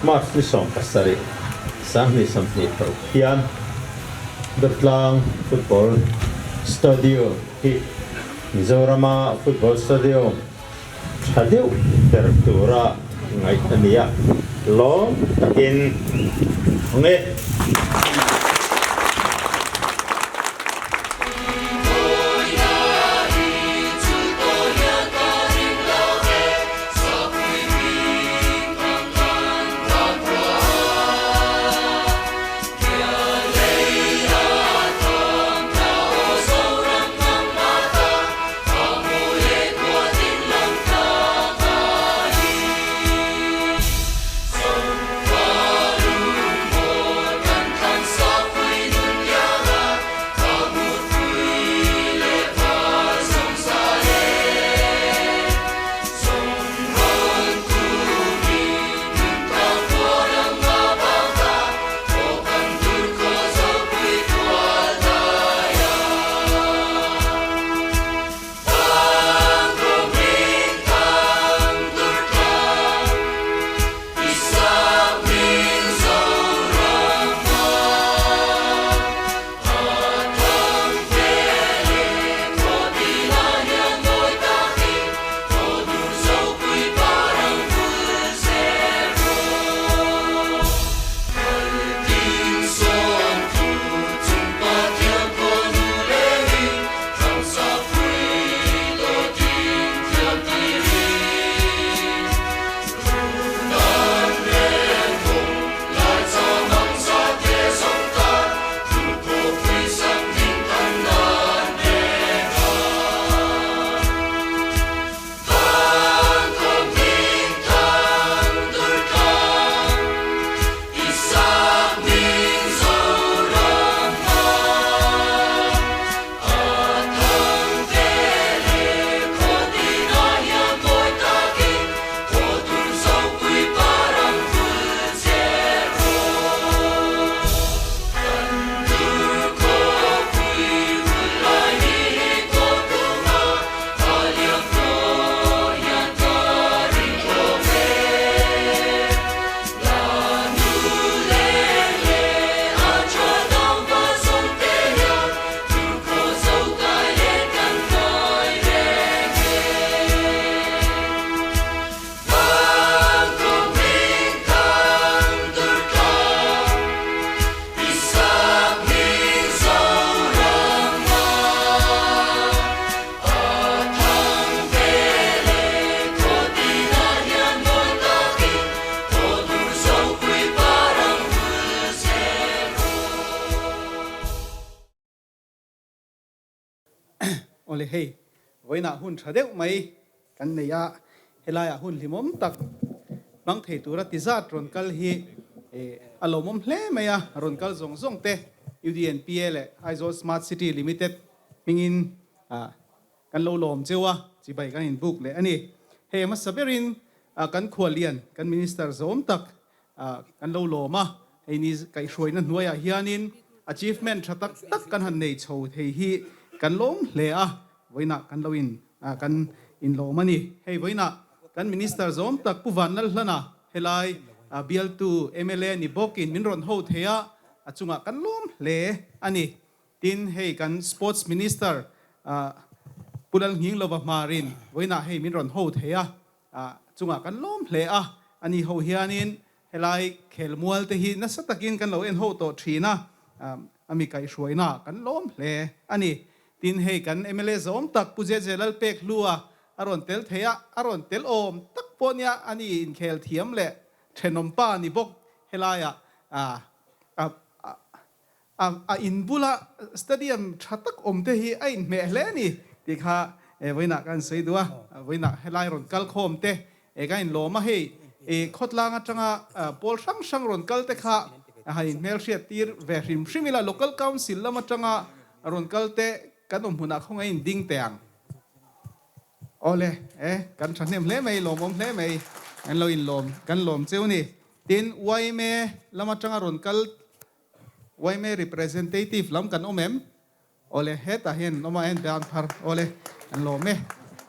March ni song pasari sang ni samni pro hian Durtlang football stadium hi Mizorama football stadium chadiu pertura ngai tania lo takin nge ole hey voina hun thadeu mai kan neya helaya hun limom tak bang thei tura tizat ron kal hi alomom hle maya ron kal zong zong te UDNPL Aizo Smart City Limited mingin kan lo lom chewa chi bai kan in book le ani he ma saberin kan khwalian kan minister zom tak kan lo loma he ni kai hroina hnuaya hianin achievement thatak tak kan han nei chho thei hi kan lom hle a voina kan loin kan in lo mani hei voina kan minister zom tak puwan nal hlana helai BL2 MLA ni bokin minron ho theya achunga kan lom hle ani tin hei kan sports minister pulal nging lova marin voina hei minron ho theya chunga kan lom hle a ani ho hianin helai khelmual te hi na satakin kan lo en ho to thina ami kai hruaina kan lom hle ani tin hei kan MLA zom tak puje jelal pek lua aron tel theya aron tel om tak ponya ani in khel thiam le thenom pa ni bok helaya in bula stadium thatak om te hi ain me hle ni ti kha voina kan sei dua voina helai ron kal khom te gain lo ma hei khotlang atanga pol sang sang ron kal te kha hai mel hriat tir ve hrim hrimila local council lama atanga ron kal te kan huna khong in ding teang ole kan thanem hle mai lomom hle mai an lo in lom kan lom cheu ni tin wai me lama atanga ron kal wai me representative lam kan omem ole heta hen noma en dan phar ole an lo me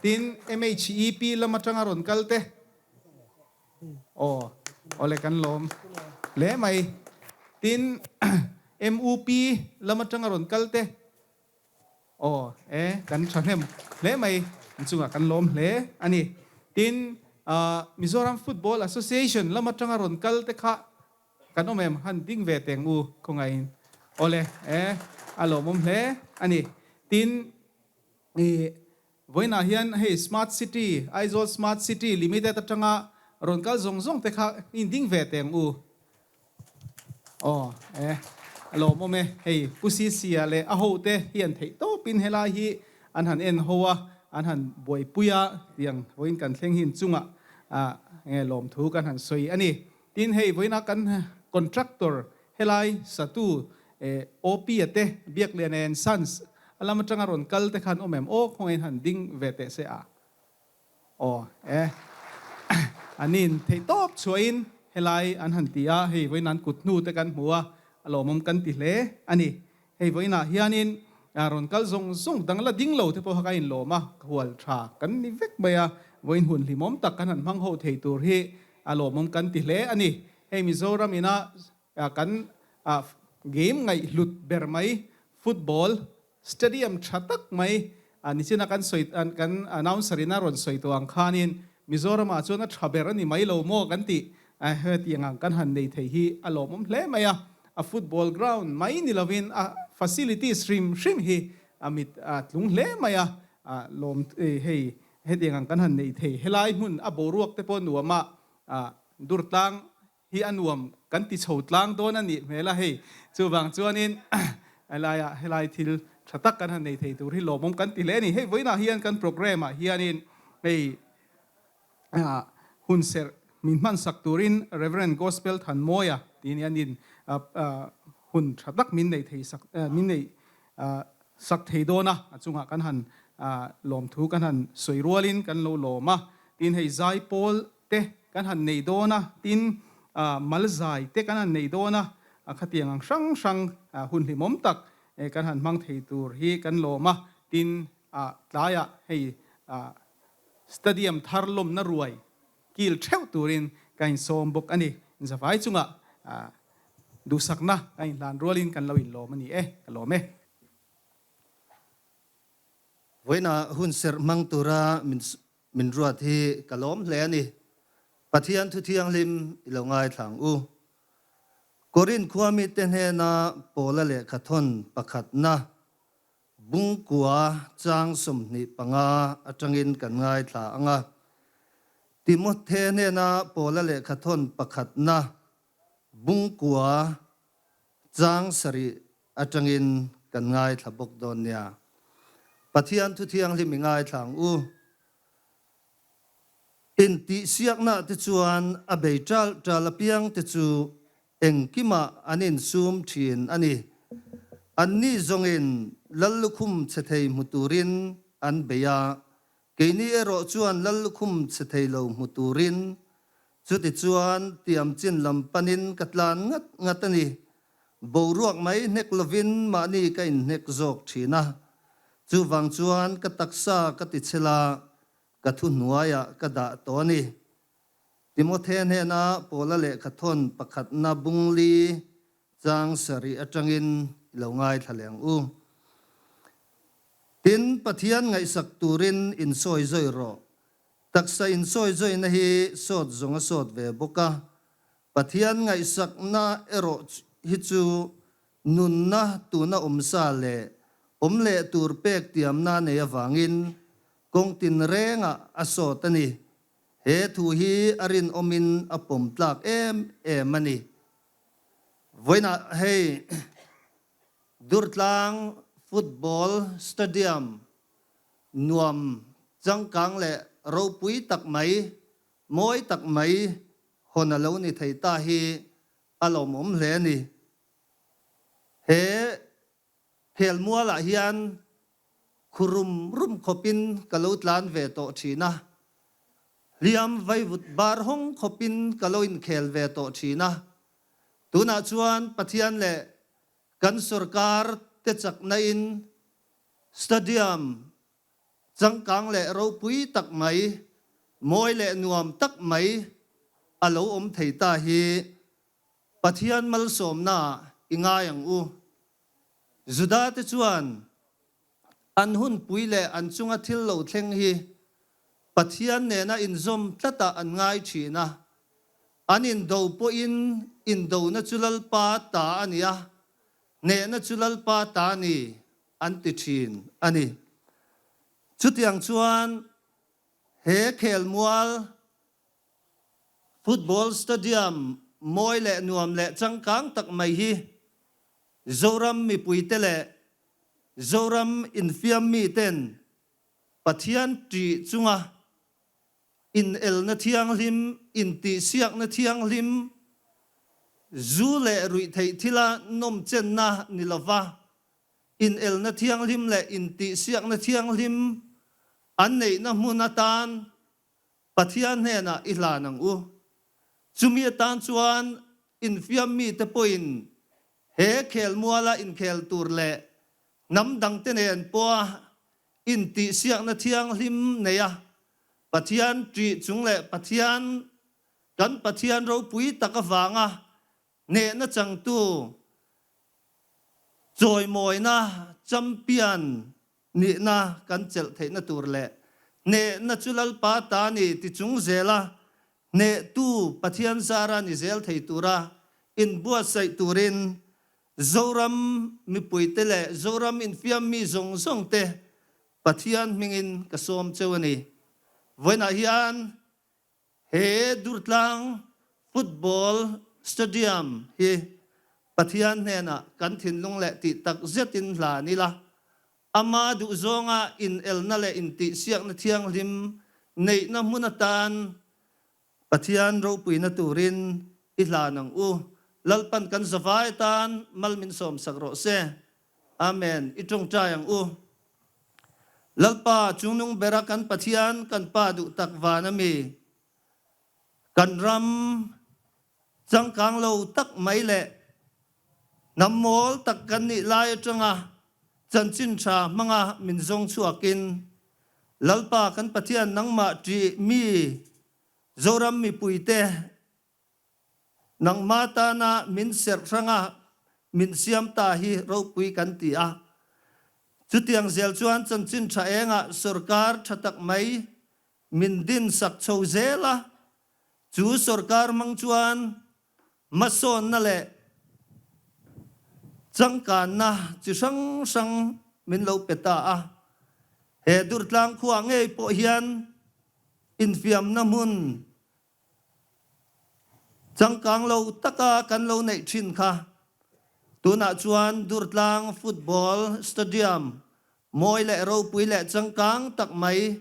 tin MHEP lama atanga ron kal te ole kan lom le mai tin MUP lamatang aron kalte kan thanem le mai chunga kan lom le ani tin Mizoram Football Association lamatang aron kalte kha kanomem han ding ve teng u kongain ole alomom le ani tin voina hian hey smart city Aizawl smart city limited atanga ronkal zongzong te kha inding ve teng u alomom hey pusi sia le a ho te hian thei to pin hela hi an han en hoa an han boi puya tiang voin kan thleng hin chunga nge lom thu kan han soi ani tin hey voina kan contractor helai satu OP ate biak len and sons alam atanga ron kal te khan omem khongen han ding vete se a anin thei top chuain helai an han tia hei voinan kutnu te kan hua alomom kan ti hle ani hei voina hianin ron kal zong zong dangla ding lo te po ha kain loma hual tha kan ni vek baya voin hun limom tak kan han mang ho thei tur hi alomom kan ti hle ani hei Mizoram ina kan game ngai lut ber mai football stadium thatak mai nisina kan soit kan announcer ina ron soi to ang khanin Mizoram a chona thaber ani mai lo mo kan ti hetiang kan han nei thei hi alomom hle maya a football ground mai ni lovin a facility stream hi amit tlung hle maya lom hei hetiang kan han nei thei helai mun a boruak te pon nuama Durtlang hi anuam kan ti chhotlang don ani mela hei chuwang chuanin helai thil thatak kan han nei thei tur hi lomom kan ti le ni hei voina hian kan program a hianin hei hun ser min man sak turin reverend gospel than moya tin yanin hun thatak min nei thei sak min nei sak thei dona achunga kan han lom thu kan han soirualin kan lo loma tin hei zai pol te kan han nei dona tin malzai te kan han nei dona khatiang ang sang hun hlimom tak kan han mang thei tur hi kan loma tin tlaya hei stadium tharlom na ruai kil theu turin kain som bok ani zawai chunga du sakna kain lan rolin kan lawin lom ani kalome voina hun ser mang tura min ruat hi kalom hle ani pathian thu thiang lim ilongai thlang u korin khuami ten he na pola le khathon pakhat na bungkua chang som ni panga atangin kan ngai thla anga timothe ne na pola le khathon pakhat na bungkua chang sari atangin kan ngai thla bok don nia pathian thu thiang lim ngai thlang u in ti siak na te chuan a beital talapiang te chu engkima anin sum thin ani anni zongin lallukhum chethei muturin an beya keini ero chuan lallukhum chethei lo muturin chuti chuan tiam chin lampanin katlan ngat ani boruak mai nek lovin mani kain nek zok thina chuwang chuan kataksa katichela kathu nuaya kada toni timothe ne na pola le khathon pakhat na bungli chang sari atangin longai thaleng u tin pathian ngai sak turin in soi zoi ro taksa in soi zoi na hi sot zonga sot ve boka pathian ngai sak na ero hi chu nun na tu na umsa le omle tur pek tiam na ne awangin kong tin renga asotani he thu hi arin omin apom tlak mani voina hei Durtlang football stadium nuam changkang le ropui tak mai moi tak mai honalo ni thei ta hi alomom hle ni he khelmua la hian khurum rum khopin kalotlan ve to thina liam vaivut bar hong khopin kaloin khel ve to thina tuna chuan pathian le kan sarkar te chakna in stadium changkang le ropui tak mai moi le nuam tak mai alo thei ta hi pathian mal som na inga yang u juda te chuan an hun puile an chunga thil lo thleng hi pathian ne na in zom tlata an ngai thina an in do po in do na chulal pa ta ania ne na chulal pa ta ni an ti thin ani chutiang chuan he khel mual football stadium moi le nuam le changkang tak mai hi zoram mi puite le zoram infiam mi ten pathian tri chunga in el na thiang lim in ti siak na thiang lim zu le rui thei thila nom chen na nilawa in el na thiang lim le in ti siak na thiang lim an nei na munatan pathian he na ilanang u chumi tan chuan in fiam mi te poin he khel muala in khel tur le nam dang te nen po in ti siak na thiang lim neya pathian tri chung le pathian kan pathian ro pui takawanga ne na chang tu joy moi na champion ni na kan chel thei na tur le ne na chulal pa ta ni ti chung zela ne tu pathian zara ni zel thei tura in bua sai turin zoram mi puite le zoram in fiam mi zong zong te pathian mingin kasom chewani voina hian he Durtlang football stadium hi pathian hena kan thin lung le ti tak zetin hla ni la ama du zonga in el na le in ti siak na thiang lim nei na munatan pathian ro pui na turin ihla nang u lalpan kan zawai tan malmin som sakro se amen itong chayang u lalpa chungnung berakan pathian kan pa du takwana mi kan ram changkang lo tak mai le namol tak kan ni lai changa chanchin cha manga min zong chuakin lalpa kan pathian nangma tri mi zoram mi puite nang mata na min ser ranga min siam ta hi ro pui kan ti a chutiang zel chuan chanchin tha enga sarkar thatak mai min din sak chho zela chu sarkar mang chuan mason na le changkan na chi sang sang min lo peta a he Durtlang khuang ngei po hian infiam na mun changkang lo taka kan lo nei thin kha tuna chuan Durtlang football stadium moi le ro pui le changkang tak mai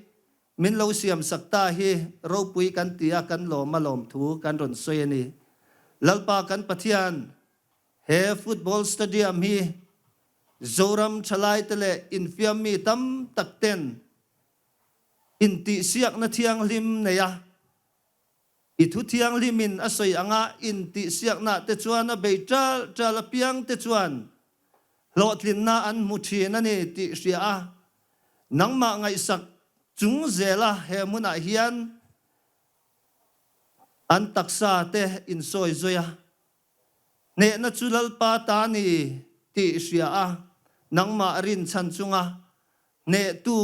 min lo siam sakta hi ro pui kan tia kan lo malom thu kan ron soi ni lalpa kan pathian he football stadium hi zoram chalai tele infiam mi tam takten inti siak na thiang lim neya ithu thiang limin asoi anga inti siak na te chuan a beital tala piang te chuan lotlin na an muthi na ni ti ria a nangma ngai sak chung zela he muna hian an taksa te in soi zoya ne na chulal pa ta ni ti ria a nangma rin chan chunga ne tu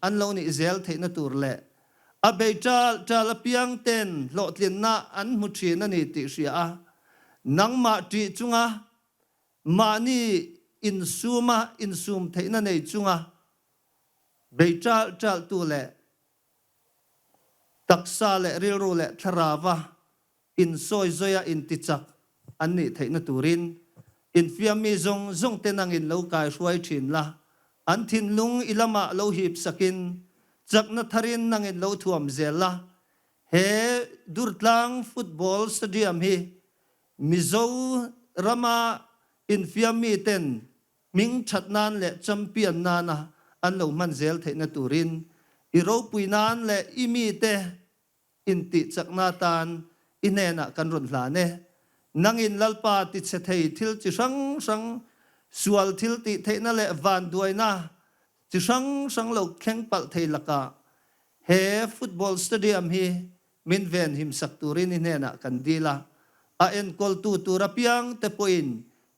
an lo ni zel the na tur le a beital tala piang ten lotlin na an muthi na ni ti ria a nangma ti chunga mani in sum the na nei chunga beital tal tu le taksa le rilru le tharawa in soi zoya in tichak anni theina turin in fiami zong tenang in lo kai hruai thin la an thin lung ilama lo hip sakin chakna tharin nang in lo thuam zela he Durtlang football stadium hi mizo rama in fiami ten ming thatnan le champion nana an lo man zel theina turin iro puinan le imi te inti chakna tan inena kan ron hla ne nangin lalpa ti che thei thil chi sang sang sual thil ti theina le van duaina chi sang sang lo kheng pal thei laka he football stadium hi min ven him sak turin in hena kan dila a en kol tu turapiang te poin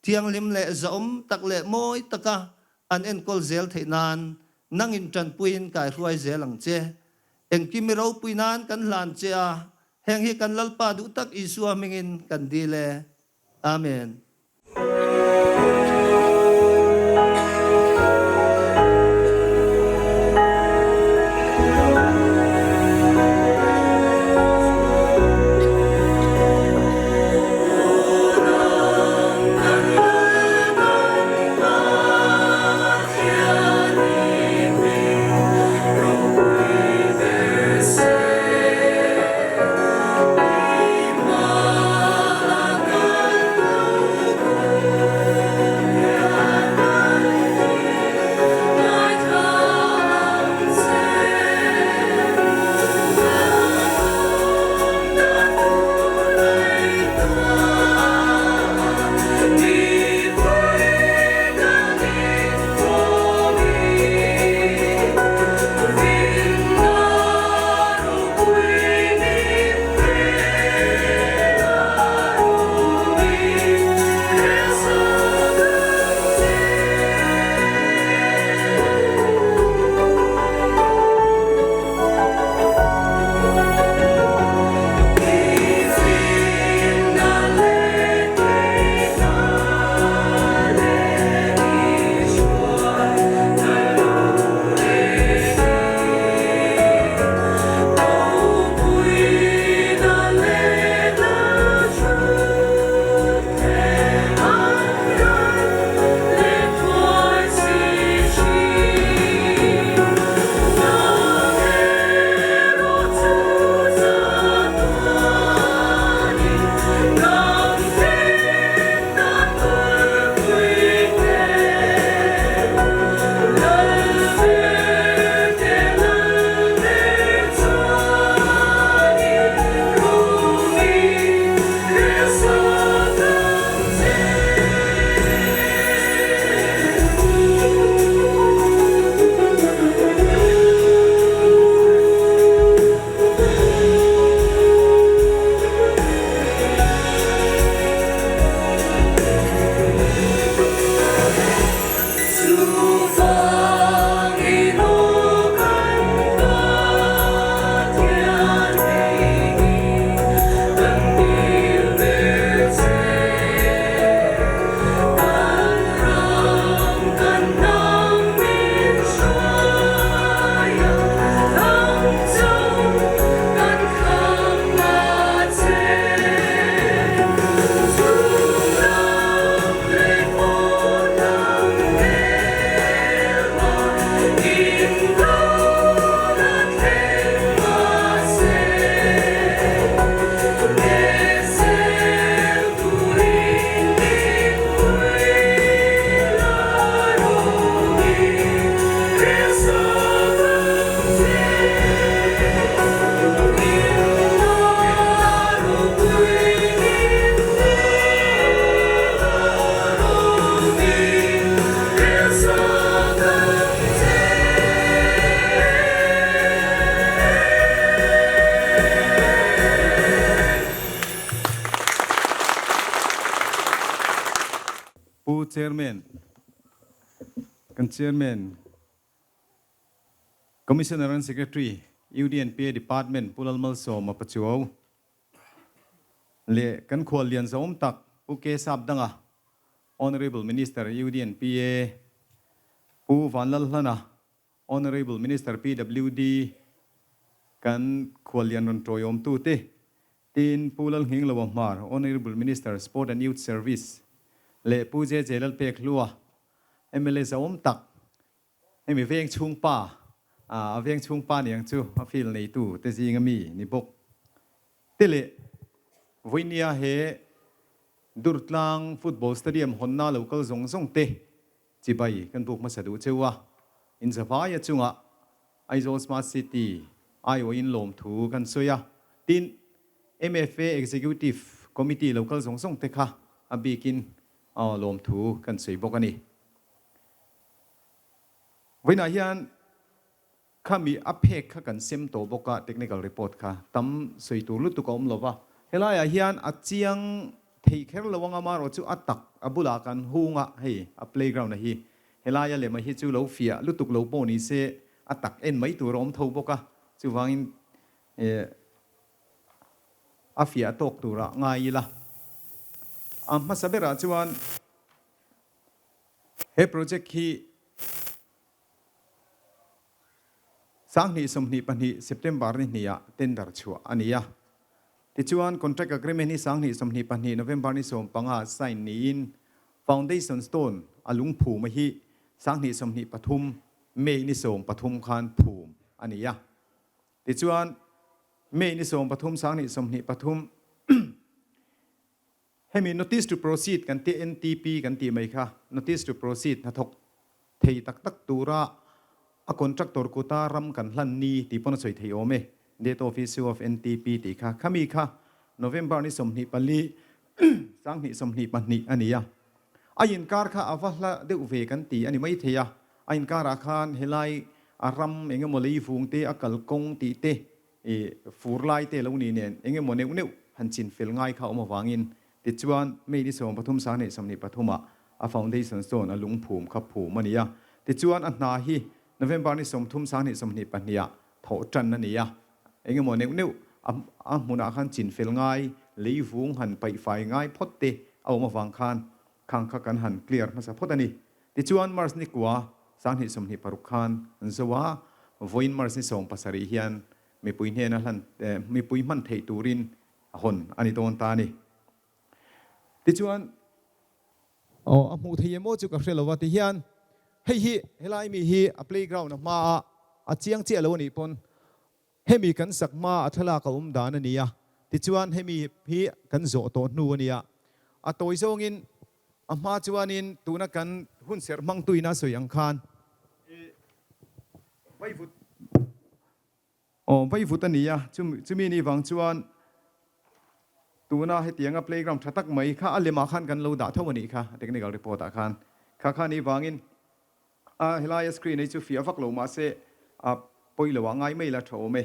thiang lim le zaom tak le moi taka an en kol zel theinan nangin tran puin kai ruai zelang che eng kimiro puinan kan hlan che a heng hi kan lalpa du tak isua mingin kan dile amen. Chairman, kan Chairman, Commissioner and Secretary, UDNPA Department, Pulal Malso, Mapachuo, Le kan Kualian sa tak, Puke Sabdanga, Honorable Minister, UDNPA, Pu Vanlalhana, Honorable Minister, PWD, kan Kualian on Troyom Tute, Tin Pulal Hinglawamar, Honorable Minister, Sport and Youth Service, Le Puje Jelal Pek Lua, MLA sa tak, Emi Veng Chung Pa, Veng Chung Pa Niang Chu, a feel ni tu, te zingami, ni bok. Tele, Vinia he, Durtlang Football Stadium, Hawnna local zong zong te, Jibai, kan book Masadu Chewa, in Zavaya Chunga, Aizo Smart City, Iowa in Lom Tu, kan Soya, Tin, MFA Executive Committee local zong zong te ka, a bikin, Lom Tu, kan Soy Bokani. Vina hian ข้ามีอัพเพกข้ากันเซมโตบอกว่าเทคนิคอลรีพอร์ตค่ะตั้มสวยตัวลุตุกอมลบว่าเฮลายเฮียนอัดเจียงเทเคร์ระวังอามาโรจูอัดตักอับุลากันฮูงะเฮอัพเพลย์กราวน์นะฮีเฮลายเลมาฮิจูเลวเฟียลุตุกเลวโปนิเซอัดตักเอ็นไม่ตัวรอมทูบอกว่าจูวังอินอาฟียตกตัวละง่ายละมาสับเบราจวนเฮโปรเจกต์ที่สังนิสมนิปันหิเซปเทมเบอร์นี่ยเต็นดาร์ชัวอันนี้ยะที่จวนคอนแทคกับเกรเมนี่สังนิสมนิปันหิโนเวมเบอร์นี่ส่งปังอาไซนีนฟาวเดชั่นสโตนอาลุงผูมหิสังนิสมนิปฐุมเมย์นิส่งปฐุมคานผูมอันนี้ยะที่จวนเมย์นิส่งปฐุมสังนิสมนิปฐุมให้มี notice to proceed กันที่ NTP กันที่ไหมคะ notice to proceed นะทกเทตักตักตัวระa contractor ko ta ram kan hlan ni ti pon soi thei ome date office of NTP ti kha khami kha November ni somni pali sang ni somni pani ania ain kar kha awahla de uve kan ti ani mai theya ain kar khan helai aram enge molei fung te akal kong ti te e furlai te lo ni nen enge moneu neu hanchin fel ngai kha oma wangin ti chuan mei ni som pathum sang ni somni pathuma a foundation stone a lungphum kha phum mania ti chuan a hna hi November ni som thum sang ni som ni pania tho tran na nia enge mo neu a muna khan chin fel ngai leivung han pai fai ngai photte au ma wang khan khang kha kan han clear ma sa photani ti chuan mars ni kwa sang ni som ni paruk khan zawa voin mars ni som pasari hian mi pui ne na hlan mi pui man thei turin hon ani ton ta ni ti chuan a mu thei mo chu ka hrelo ti hian hei hi helai mi hi a playground ma a chiang che lo ni pon hemi kan sak ma a thala ka dan ania ti chuan hemi hi kan zo to nu ania a toi zong in a ma chuan in tuna kan hun ser mang tuina soyang khan vai vut ania chumi ni wang chuan tuna he tianga playground thatak mai kha alema khan kan lo da thawani kha technical report a khan kha ni wangin helai screen ei chu fia vak lo ma se a poilo wa ngai mai la thome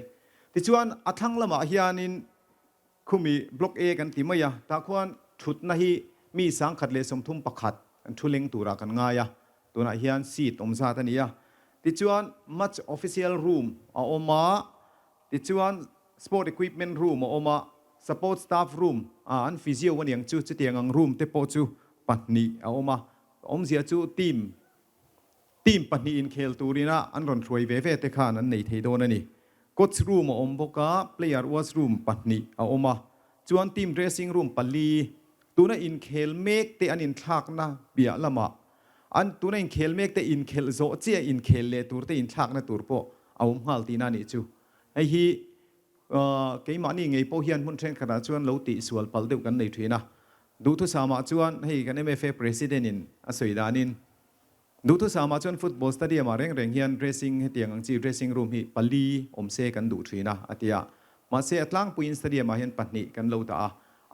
ti chuan athang lama hianin khumi block a kan ti maya ta khuan thut na hi mi sang khat le som thum pakhat an thuleng tura kan nga ya tuna hian seat omza ta nia ti chuan much official room a oma ti chuan sport equipment room a oma support staff room an physio wan yang chu tiang room te po chu patni a oma omzia chu team pani in khel turina an ron throi ve ve te khan an nei thei don ani coach room om boka player washroom pani a oma chuan team dressing room pali tuna in khel mek te an in thak na bia lama an tuna in khel mek te in khel zo che in khel le tur te in thak na tur po awm hal ti na ni chu ai hi ke mani ngei po hian mun thren khana chuan lo ti sual pal deuh kan nei thina du thu sama chuan hei kan MFA president in a soidaninดูทุสามาจนฟุตบอลสตาเดียมเร่งเร่งเฮียนเดรสซิ่งเตียงอังจีเดรสซิ่งรูมฮีปลีอมเซกันดูทรีนะอาทิยามาเซตล่างปุยนสตาเดียมเฮียนปัตนิกันเลวตา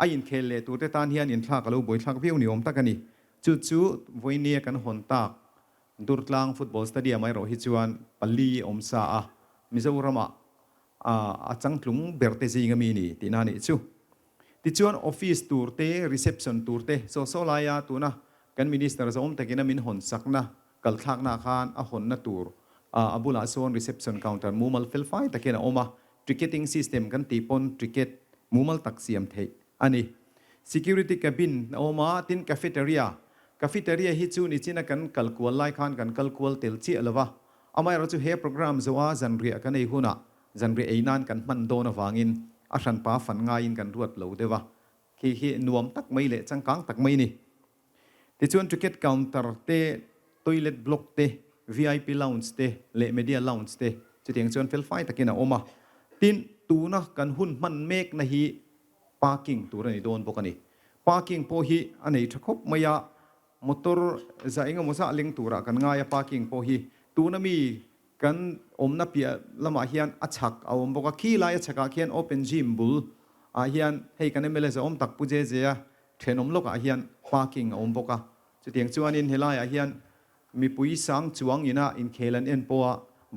อายินเคลเลตัวเตตานเฮียนอินทากกันเลวบอยทากพิวนิอมตะกันนี่จู่วันนี้กันหอนตากดูร์ตล่างฟุตบอลสตาเดียมไม่รอฮิจวนปลีอมซามิซาอุรามาจังกลุ่มเบอร์เตซิงมีนี่ที่นั่นนี่จู่ที่จวนออฟฟิศตัวเตรีเซปชันตัวเตโซลายาตัวนะกันมินิสเตอร์จะอมตะกินมินหอนสักนะกัลทักนาคานหอนนัตูร์บุลาโซนรีเซปชันคาวน์เตอร์มูมัลฟิลไฟตะกินออกมาทริกเก็ตติ้งซิสเต็มกันตีปนทริกเก็ตมูมัลตักเสียมเทอันนี้ security cabin ออกมาตินคาเฟ่เตอรี่ฮิจูนิจินักันกัลควอลไลคานกันกัลควอลเตลชีอลวะอามาเราจะเฮโปรแกรมจะว่าจันเรียกันในหุ่นจันเรียไอ้นั่นกันมันโดนวางินอาชันป้าฝันง่ายกันรวดเหลวเดวะขี้นวมตักไม่เละจังกังตักไม่นี่ที่ชวนทริกเก็ตคาวน์เตอร์เตtoilet block te VIP lounge te le media lounge te chutiang chuan fel fai takina oma tin tuna kan hun man mek na hi parking turani don bokani parking po hi anei thakop maya motor za inga mosa ling tura kan nga ya parking po hi tuna mi kan omna pia lama hian achak awom boka khi la ya chaka khian open gym bul a hian hei kan mele za om tak puje je ya thenom loka hian parking awom boka chutiang chuan in helai a hian mi pui sang chuang ina in khelan en poa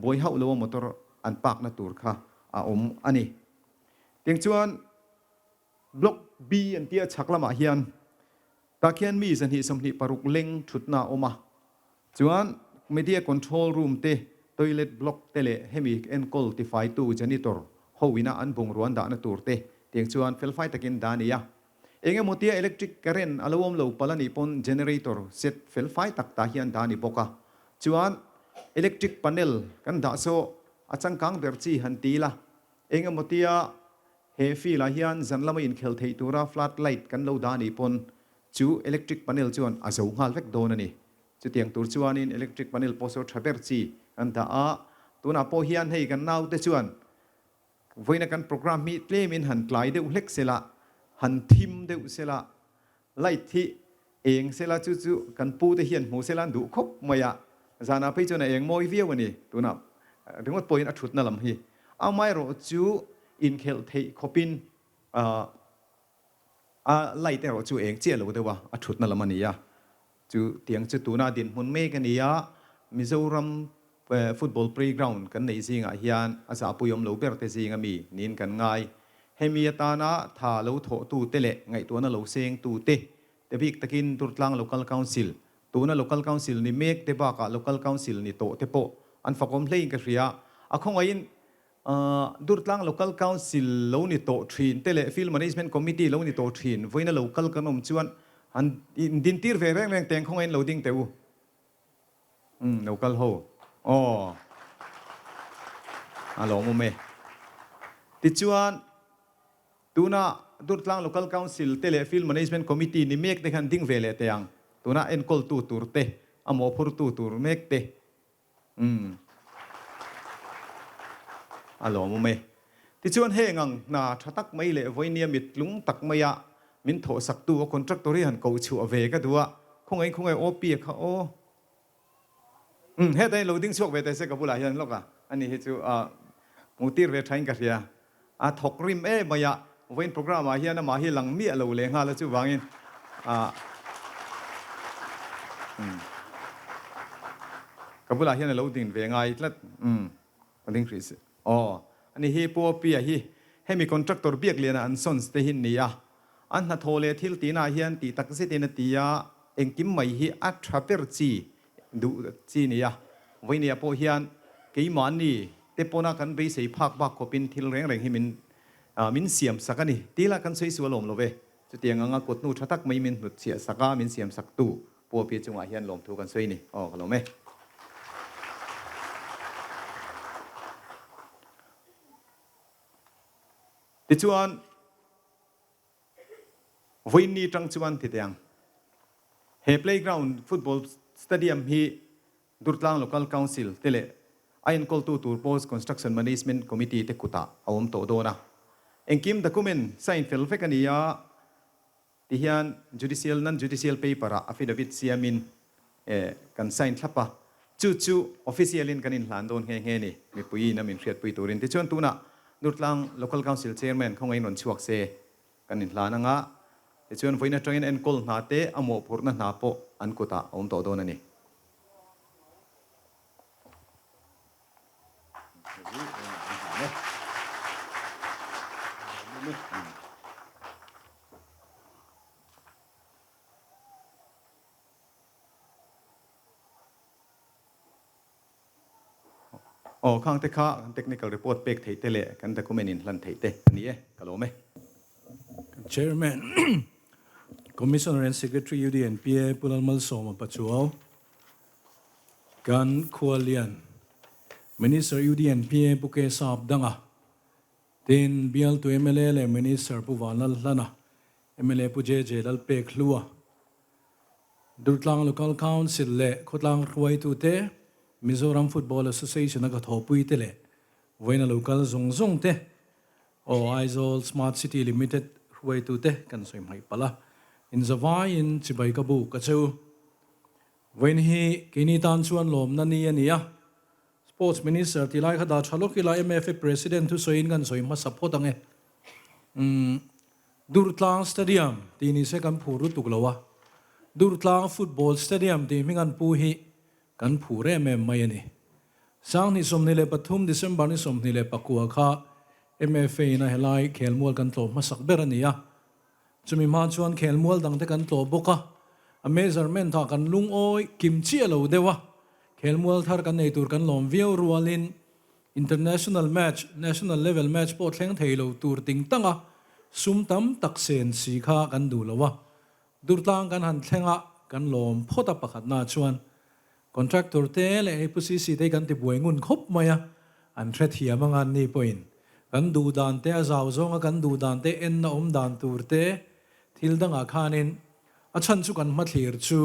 บอยเฮาโลมอเตอร์อันปากนาตูร์ค่ะอันนี้เตียงชวนบล็อกบีอันเตียชักละมาเฮียนตาเขียนมีสันหิสมนิปรุกเล็งชุดนาอมาชวนไม่เดียคอนโทรลรูมเตทอยเลตบล็อกเตเลเฮมิเอ็นคอลติไฟตูจานิตอร์ฮาวินาอันบงรวนดานาตูร์เตเตียงชวนเฟลไฟตะกินดานียาเองโมเตียอิเล็กทริกการ์เรนอารมณ์เราพลันิปอนเจเนเรเตอร์เซตเฟลไฟตักตาเฮียนดานีปกะชวนอิเล็กทริกพาเนลกันดาโซอาจังกังเบอร์จีฮันตีละเองโมเตียเฮฟีลาเฮียนจันละไม่อินเคลเทตูราฟลัดไลท์กันเราดานีปอนจูอิเล็กทริกพาเนลชวนอาศัยหัลเวกโดนนี่จุดเตียงตัวชวนอินอิเล็กทริกพาเนลโพสต์ทราเบอร์จีกันดาตัวน่าโพเฮียนให้กันนาวเตชวนวันนั้นกันโปรแกรมมีเล่มินหันไกลเดือดเล็กเสละหันทิมเดือดเสละไล่ที่เองเสละจู่ๆกันปูเตเฮียนหมูเสละดูครบมายะจานาไปจนเองมอยเวียวันนี้ตัวน่ะถึงว่าปอยนัดชุดนั่นลำฮีเอาไม่รู้จู่อินเคลเทคบินไล่แต่เราจู่เองเจ้าเราเดี๋ยวว่าอัดชุดนั่นลำมันนี่ยะจู่เตียงจู่ตัวน่าดินหุ่นเมกันนี่ยะมิโซรัมฟุตบอลเพลย์กราวน์กันในสิ่งอ่ะฮิอันอาสาปุยมเหลาเปิดแต่สิ่งอ่ะมีนินกันง่ายเฮมีตานะท่าเหลาโถตูเตเละไงตัวนั้นเหลาเซงตูเตแต่พิกตะกินตุรตลัง local council ตัวนั้น local council นี่เมกเตบากะ local council นี่โตเตโปอันฝักอมเพลย์กันเสียอะคงไอ้ดุรตลัง local council เหลานี่โตทรีนเตเละ field management committee เหลานี่โตทรีนไว้นั่น local กันนมชวนอันดินตีร์เวรแรงแต่งคงไอ้เหลาดิ้งเตวlocal hoอ๋อฮัลโหลมุมเมติจวนตัวน่ะดุรตลัง local council เตเลฟิลด์แมเนจเมนต์คอมมิตี้นี่เมกเตกันดิ้งเวเลเตียงตัวน่ะเอ็นคอลตูตูร์เตอโมพูร์ตูตูร์เมกเตฮัลโหลมุมเมติจวนเฮงังน่าชัตักไม่เละไว้เนี่ยมิดลุงตักไม่ยะมินโถสักตัวคอนแทรคตัวที่หันเกาชัวเวก็ดูว่าคงไอ้โอปีเขาโอเฮ้แต่เราดิ้งชกเวแต่เสกกับบุหรี่ยันลูกอ่ะอันนี้เฮจูมูตีร์เวทายกันเสียถกริมมายะเว้นโปรแกรมมาเฮียนะมาเฮียหลังมีเราเลยฮะแล้วจูวางอินกับบุหรี่ยันเราดิ้งเวง่ายแล้วดิ้งคริสอันนี้เฮปัวปีเฮให้มีคอนแทรคเตอร์เบียกเลียนอันส่วนสเตหินนี่อ่ะอันนั้นโทเลทิลตีน่าเฮียนตีตักเสตินตียาเองกิมไม่เฮอัตราเปอร์จีดูจีนี่อะวันนี้พอเฮียนกี่มันนี่เตปนักกันไปใส่ผักบักขบินทิลแรงให้มินเสียมสักนี่ทีละกันใส่สวลมโลเวจุดเตียงงากดนูชัตักไม่มินหลุดเสียสักมินเสียมสักตู้ปัวเปียจังหวะเฮียนลมถูกกันใส่นี่ฮัลโหลไหมติจวนวันนี้จังจวนติดยังเฮเพลย์กราวน์ฟุตบอลสเตเดียมฮีดุรตลัง local council เตเลไอ้คนตูตูร์โพสคอนสตรักชั่นแมเนจเมนต์คอมมิตี้เตกุตาเอาโตโดนะเอ็งคิมด็อกิเมนต์ไซน์เฟลเฟกันนี่ยาที่ยัน judicial non judicial paper affidavit เสียมินกันไซน์ทับปะจู่ officialin กันอินหลานโดนเฮนี่มีปุยน้ำมินเฟียดปุยตูรินที่ชวนตูน่ะดุรตลัง local council chairman ของไอ้นนท์ชวกเซกันอินหลานงะที่ชวนไฟนัทรีนเอ็นคอลนาเตอโมพูร์นันาโปอันกุตาเอาโตโดนนี่ข้างเตค่าเทคนิคอลรีพอร์ตเป็กไทยเตเลกันแต่ก็ไม่นินลันไทยเตอันนี้กะโลไหม Chairman Commissioner and Secretary UDNPA Pulalmal Soma Pachuao Gan Kualian Minister UDNPA Puke Sabdanga Tin Bial to MLA Minister Puvanal Lana MLA Puje Jelal Pek Lua Durtlang Local Council Le Kotlang Ruai Tute Mizoram Football Association Agat Hopui Tele Vena Local Zong Te O Aizol Smart City Limited Ruai Tute Kan Soim Hai Pala In Zavai in Chibay Kabu Kachu When he Kinitan Chuan Lom Nani Ania Sports Minister Tilai Kada Chalokila MFA President to Soin Gan Soim Masapotange Durtlang Stadium Tini Second Puru Tuglawa Durtlang Football Stadium Timingan Puhi Kan Pure Mayani sang ni som ni le pathum December ni som ni le pakua kha MFA na helai khelmual kan tlo masak berania chumi ma chuan khelmual dang te kan tlo boka a measurement tha kan lung oi kimchi alo dewa khelmual thar kan nei tur kan lom viau rualin international match national level match po thleng theilo tur ting tanga sumtam taksen si kha kan du lawa Durtlang kan han thlenga kan lom phota pakhat na chuan contractor te le APCC te kan ti buengun khop maya an thret hi amangan ni point kan du dan te azaw zonga kan du dan te en na dan tur te thil danga khanin a chan chu kan mathlir chu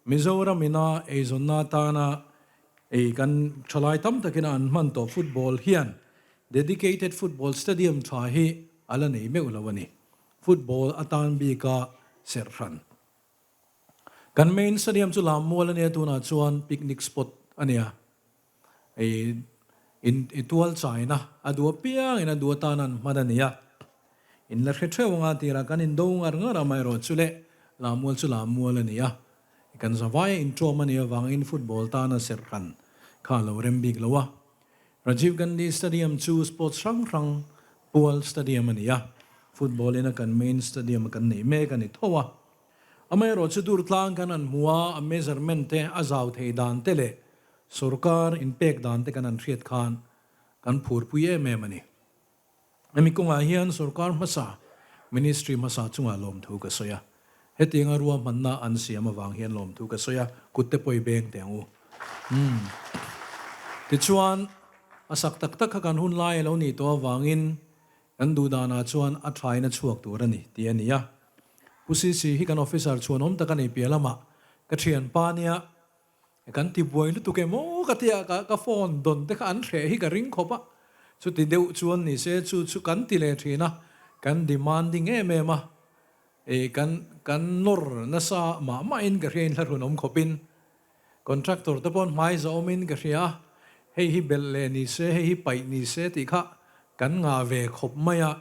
Mizoram ina e zonna ta na e kan thalai tam takina an man to football hian dedicated football stadium tha hi ala nei me ulawani football atan bi ka serran kan main stadium chu lam mol ania tuna chuan picnic spot ania e in itual China adua piang in adua tanan madania in la khetre wanga tira kan in dong ar ngara mai ro chule lamol chu lamol ania kan zawai in tromania wang in football tana serran kha lo rem big lawa Rajiv Gandhi Stadium chu sports rang pool stadium ania football in a kan main stadium kan nei me kan ithowa amai ro chu Durtlang kan an muwa a measurement te azaw thei dan tele Surkar impact dan te kan an riat khan kan phur puye me mani ami kunga hian surkar masa ministry masa chunga lom thu ka soya hetinga ruwa manna an siama wang hian lom thu ka soya kutte poi beng tengu ti chuan asak tak tak kan hun lai lo ni to wangin kan du dana chuan a try na chuak tur ani ti ania pusisi hi kan officer chuan om ta kan ei pialama ka thian pa nia kan ti buai lu tu ke mo ka tia ka phone don te kan thre hi ka ring khopa chu ti deu chuan ni se chu kan ti le thina kan demanding e ma e kan nor na sa ma in ka rein la runom khopin contractor te pon mai zo min ka ria hei hi bel le ni se hei hi pai ni se ti kha kan nga ve khop maya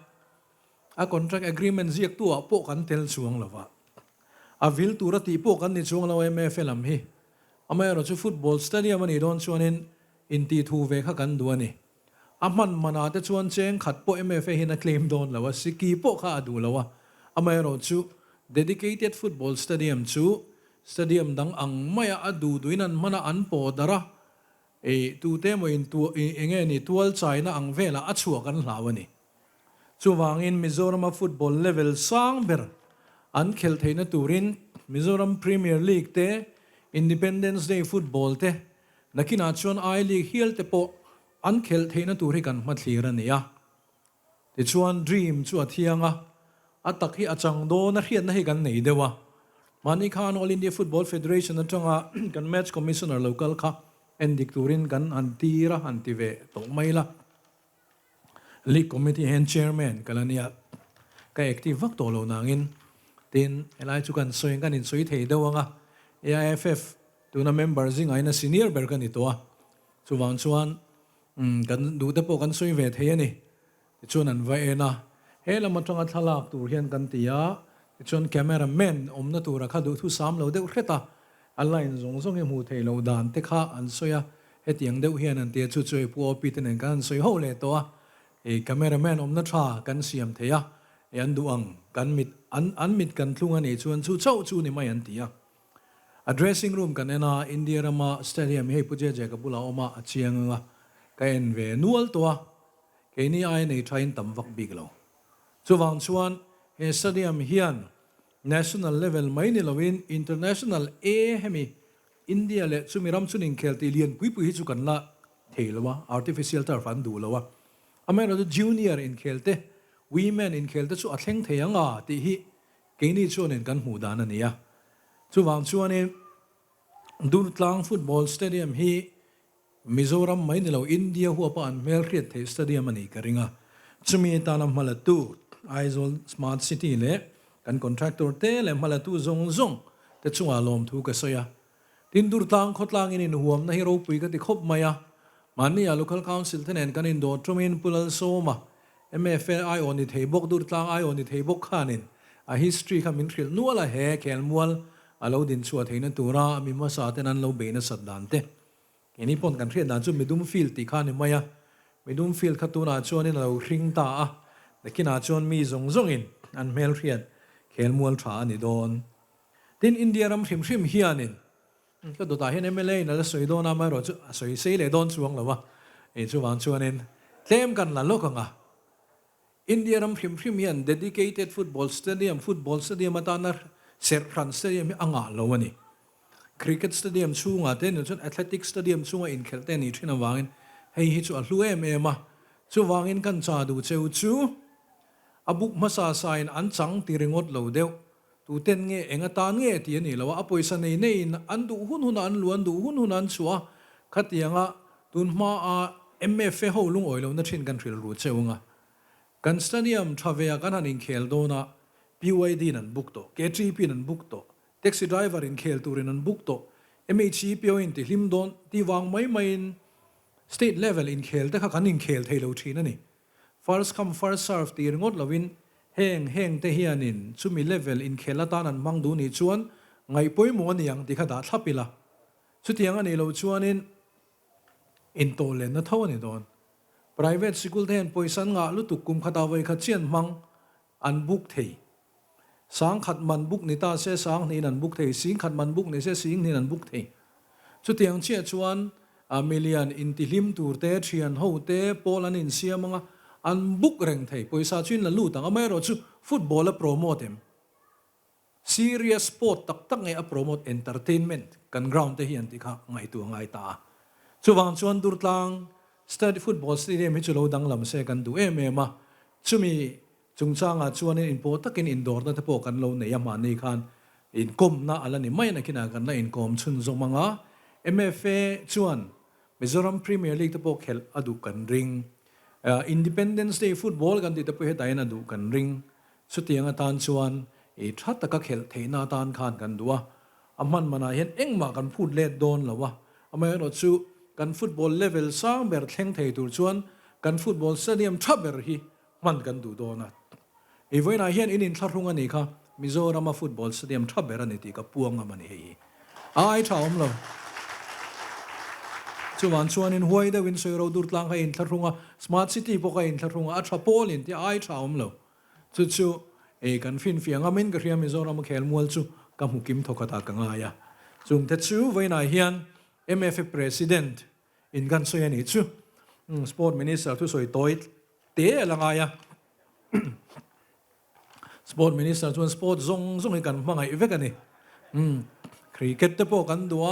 a contract agreement ziak tu a po kan tel chuang lawa a vil tu ra ti po kan ni chuang lawa MFL am hi amai ro chu football stadium ani don chuanin in ti thu ve kha kan duani aman mana te chuan cheng khat po MFA hin a claim don lawa siki po kha adu lawa amai ro chu dedicated football stadium chu stadium dang ang maya adu duinan mana an po dara e tu te mo in tu enge ni tual China ang vela a chua kan hlawani chu wangin Mizoram football level sang ber an khel theina turin Mizoram Premier League te Independence Day football te nakina chuan I League hial te po an khel theina turi kan mathlir ania ti chuan dream chu athianga atak hi achang do na rian na hi kan nei dewa mani khan All India Football Federation atanga kan match commissioner local kha endik turin kan antira antive to maila league committee and chairman kalania ka active vak to lo nangin tin elai chu kan soing kan in soi thei dewanga AIFF tuna member zing aina senior ber kan itoa chuwang chuan kan du te po kan soi ve thei ani chuan an vai na hela matanga thalak tur hian kan tia chuan cameraman omna tura kha du thu sam lo deuh kheta online zong e mu thei lo dan te kha an soya hetiang deuh hian an te chu choi pu opi ten kan soi ho le to e cameraman omna tha kan siam theya e an du ang kan mit kan thlung ani chuan chu chau chu ni mai an tia a dressing room kan ena India Rama Stadium hei puje je ka bula oma achianga ka en ve nual to ke ni ai nei train tam vak big lo chuwang chuan he stadium hian national level mai ni lovin international a hemi India le chumiram chuning khelti lian pui hi chu kan la theilawa artificial turf an du lawa amera junior in khelte women in khelte chu athleng theianga ti hi ke ni chuanin kan hu dan ania chuwang chuan Durtlang football stadium hi Mizoram mai ni lo India hu pa an mel khiat the stadium ani karinga chumi tanam malatu Aizol smart city le kan contractor te le malatu zong te chunga lom thu ka soya tin Durtlang khotlang in huam na hero pui ka ti khop maya mani a local council ten kan in do trumin pulal soma MFI on it hebok Durtlang I on it hebok khanin a history khamin khil nuala he kelmual alo din chuat heina tura mi ma sa ten an lo be na saddan te ini pon kan riat na chu midum field ti khan ni maya midum field khatuna chuan in lo hring ta a lekina chuan mi zong in an mel riat khel mual tha ani don tin India ram hrim hianinก็ตัวตาเห็นMLAนั่นละสวยโดนมาหรอจุสวยเสียเลยโดนช่วงหรอวะช่วงช่วงนี้เต็มกันละโลกอ่ะอินเดียรำพริมยัน dedicated football stadium มาตานนั้นเซอร์รันสเตเดียมอ่างละวันนี้ cricket stadium ช่วงอ่ะเต้นจน athletic stadium ช่วงอินเคลเต้นนี่ที่นวางอินให้ฮิจุอัลลูมาช่วงวางอินกันจ่าดูเจ้าชูอบุกมาซาไซน์อันจังตีริงอดเหลาเดียวตูเต้นเงี้ยเองตานเงี้ยที่นี่แล้วว่าอภัยสันในอันดูหุ่นอันล้วนดูหุ่นอันชัวขัดยังอ่ะตุนมาMFA เขาลุงอ่อยแล้วนั่นเช่นกันที่เรารู้เจ้าง่ะกันสเตเดียมทราเวียกันหันอินเคลโดนะ BYD นั่นบุกโต KTP นั่นบุกโตแท็กซี่ไดรเวอร์อินเคลตูรินนั่นบุกโต MHP อินที่ลิมโดนที่วางไม่state level อินเคลแต่ข้ากันอินเคลเทโลทีนั่นนี่ first come first serve ตีริงอดแล้ววินแห้งเทียนินชุมีเลเวลอินเคลตานันมังดูนี่ชวนไงป่วยมัวนี่ยังที่ขดาทับไปละสุดที่ยังอันนี้เราชวนอินโตเลนนั่นเท่านี้โดน private school เทนป่วยสันงาลุตุกุมขดาไว้ขัดเชียนมังอันบุกเทสังขัดมันบุกนี่ตาเสียสังนี่นันบุกเทสิงขัดมันบุกนี่เสียสิงนี่นันบุกเทสุดที่ยังเชี่ยชวนมิเลียนอินติลิมตูเตเชียนหูเตโปลันอินเซียมังอันบุกเร่งไทยป่วยซาชินละลู่ต่างไม่รู้จุฟุตบอลและโปรโมทเอ็ม serious sport ตักไงโปรโมท entertainment กันกราวน์เทียนที่ข้าไงตัวไงตาช่วงชวนดูดลัง study football stadium ให้จุเราดังลำเสกันดูมาช่วมีจุงจ้างชวนอินโปตักอินดอร์นั่นที่พวกกันเราในยามานี่คันอินคมน่ะอะไรนี่ไม่นักกินกันนะอินคมชุนทรงมังMFA ชวนมิโซรัมพรีเมียร์ลีกที่พวกเขลอดูกันริงIndependence Day football กันที่ตะปุยให้น่าดูกันริงสุดที่ยังตานชวนทัดตะกะเขลเทน่าตานขานกันดูว่ามันมาเห็นเอ็งมากันพูดเล่ดโดนหรอวะไม่รู้ชูกันฟุตบอลเลเวลสร้างแบบแข่งไทยตัวชวนกันฟุตบอลสเตเดียมทับแบบฮีมันกันดูโดนไว้น่าเห็นอินทรุ่งอันนี้ค่ะมิโซรามาฟุตบอลสเตเดียมทับแบบนี้ที่กับพวงมันนี่ไอ้ชาวเราชวนอินหัวเดวินเซอร์เราดูดลังให้อินทรุ่งsmart city พวกอินทรุ่งอัตราโพลินที่ไอ้ชาวเราจู่กันฟินเฟียงมินกระเทียมมิโซรามาเขลมัวจู่กับหุกิมทกตากังไงจุงเทจู่ไว้น่าเห็นMFA president อินกันสวยนี่จู่ sport minister ทุกสวยตัวเตะละไงsport minister ชวน sport ซงกันมาไงอีเวกันนี่cricket เตะพวกกันดัว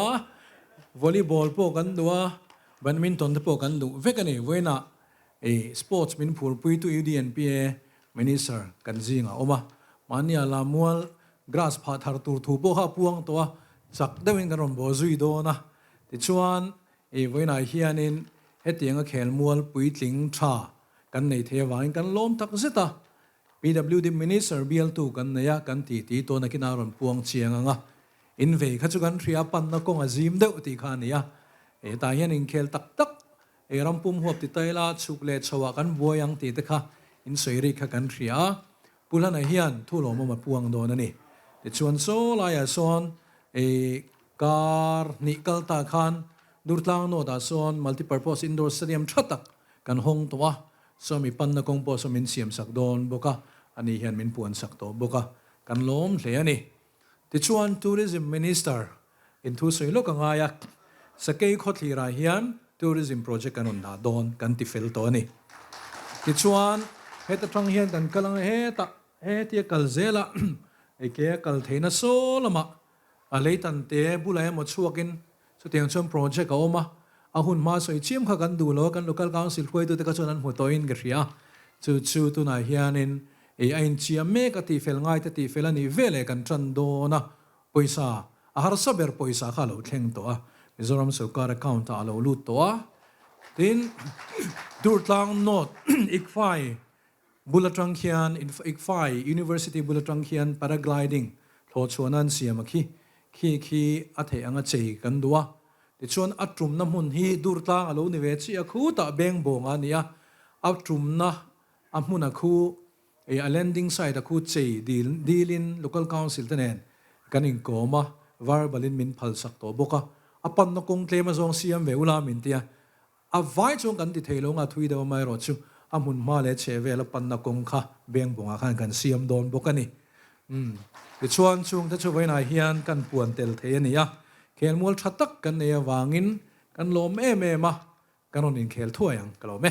volleyball พวกกันดัวbadminton พวกกันดูเวกันนี่เว้ยนะsports มินพูดปุยตุ UDNPA minister กันจริงอ่ะมันเนี่ยลามัว grass พาทาร์ตูทูพวกข้าพวงตัวจักได้เป็นกันรำบอซุยโดนะที่ชวนเว้ยนะเฮียนินเฮตียงก็เขลมัวปุยติงชากันในเทวานกันล้มทักษิตา PWD minister BL2 กันเนี่ยกันตีตัวนักกีฬารำพวงเชียงอ่ะอินเวย์ข้าจุกันทรียปันนักกงอาซิมเดวตีขานี่ตายยันอินเคลตักรำปุ่มหัวติดไตลาชุกเลชวากันบัวยังตีตะค่ะอินสวยริกกันทรียปุลันไอเฮียนทุลมมาพวงโดนนี่แต่ชวนโซลายซอนการนิกลตาคันดูดลังโนดาซอน multi-purpose indoor stadium ชัดตักกันห้องตัวสมีปันนักกงปอสมินเสียมสักโดนบกะอันนี้เฮียนมินปวนสักโตบกะกันล้มเลยนี่ที่ชวน tourism minister อินทุสวยโลกง่ายสเกย์ขดลีราเฮียน tourism project กันน่าโดนกันที่เฟลตัวนี่ที่ชวนเฮตทรังเฮียนกันกำลังเฮที่กัลเซล่ะเกี่ยกัลเทนัสโซละมาอะไรตันเตะบุไลหมดช่วกินสุดที่ยังชมโปรเจกต์เอามาหุ่นมาสวยเชี่ยมข้ากันดูแล้วกัน local council คุยตัวแต่ก็ชวนหัวโตอินกันเรียจู่ตัวนายเฮียนินไอ้เชียเมกตีเฟลง่ายตีเฟลนี่เวลกันจันโดนะปอยซาอาหารสับเบอร์ปอยซาข้าเราเข่งตัวมิโซรัมสุการ์account อาเราลุดตัวทีนดูดลังโนดอีกฝ่ายบุลตรังเคียนอีกฝ่าย University บุลตรังเคียน paragliding โทชวนันเสียมาขี้อัฐยังเจกันดัวแต่ชวนอัตรุมน้ำหุ่นฮีดูดลังอาเราเนี่ยเวชีอาคูตะเบงโบงอันนี้อัตรุมนะอัมหุนักคูlanding site อาคูเจดีลิน local council ท่านเองกันอิงโกมา verbalin min phal sak to boka ปันนกงเคลมาซองเสียมเวอุลามินเตียไว้จงกันติเทลงทุยเดวไม่รอดชูมุนมาเลเชเวลปันนกงค่ะเบียงบงอาคันกันเสียมโดนบกันนี่ดิชวนช่วงถ้าช่วยนายเฮียนกันปวนเตลเทนี่ยเขลมัวชัดตักกันเนี่ยวางินกันลมมากันนอินเขลทั่วยังกันลม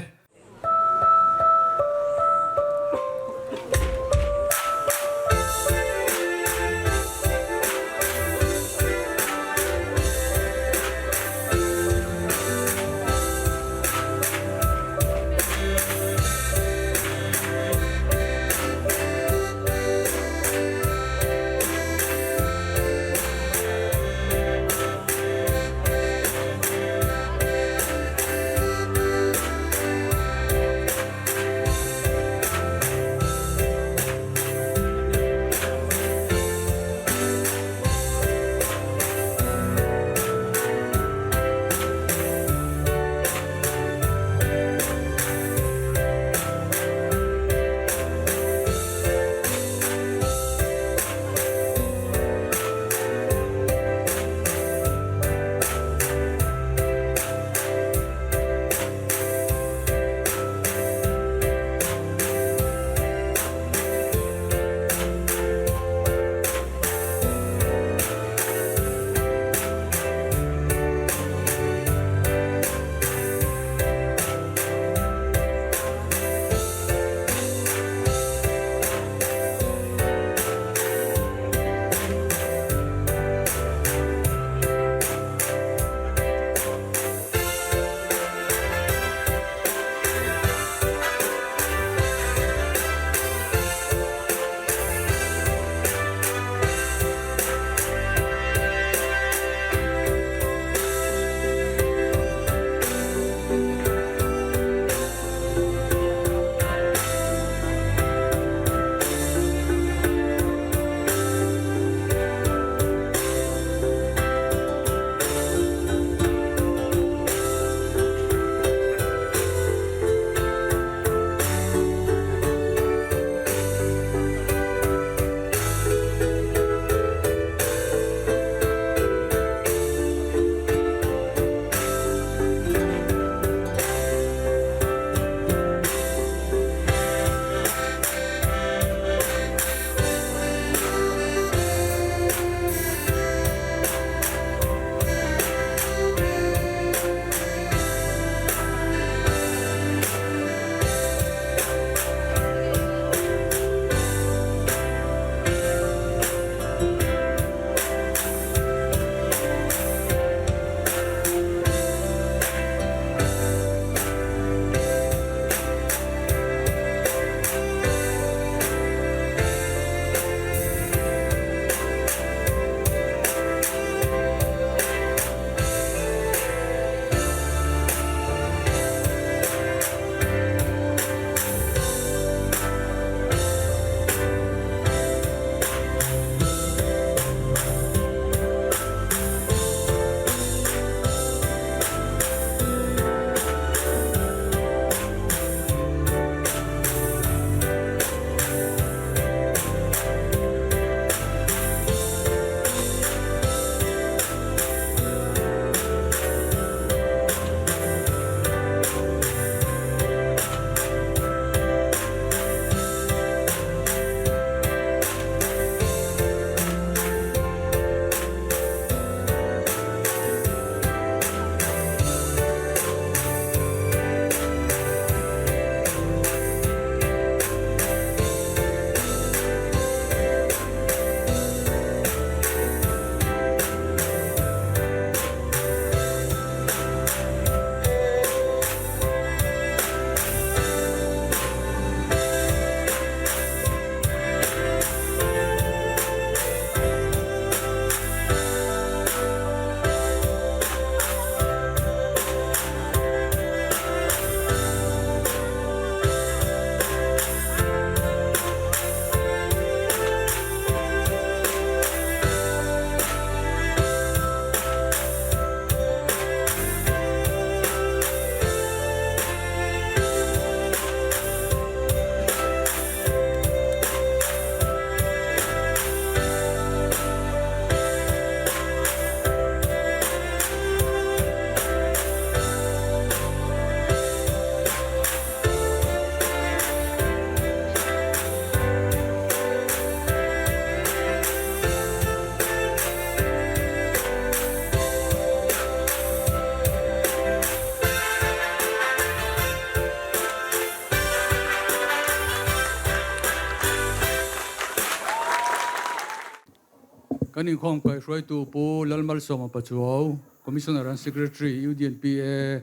kan in khom kai roi tu pu lalmal soma pachuau commissioner and secretary UDNPA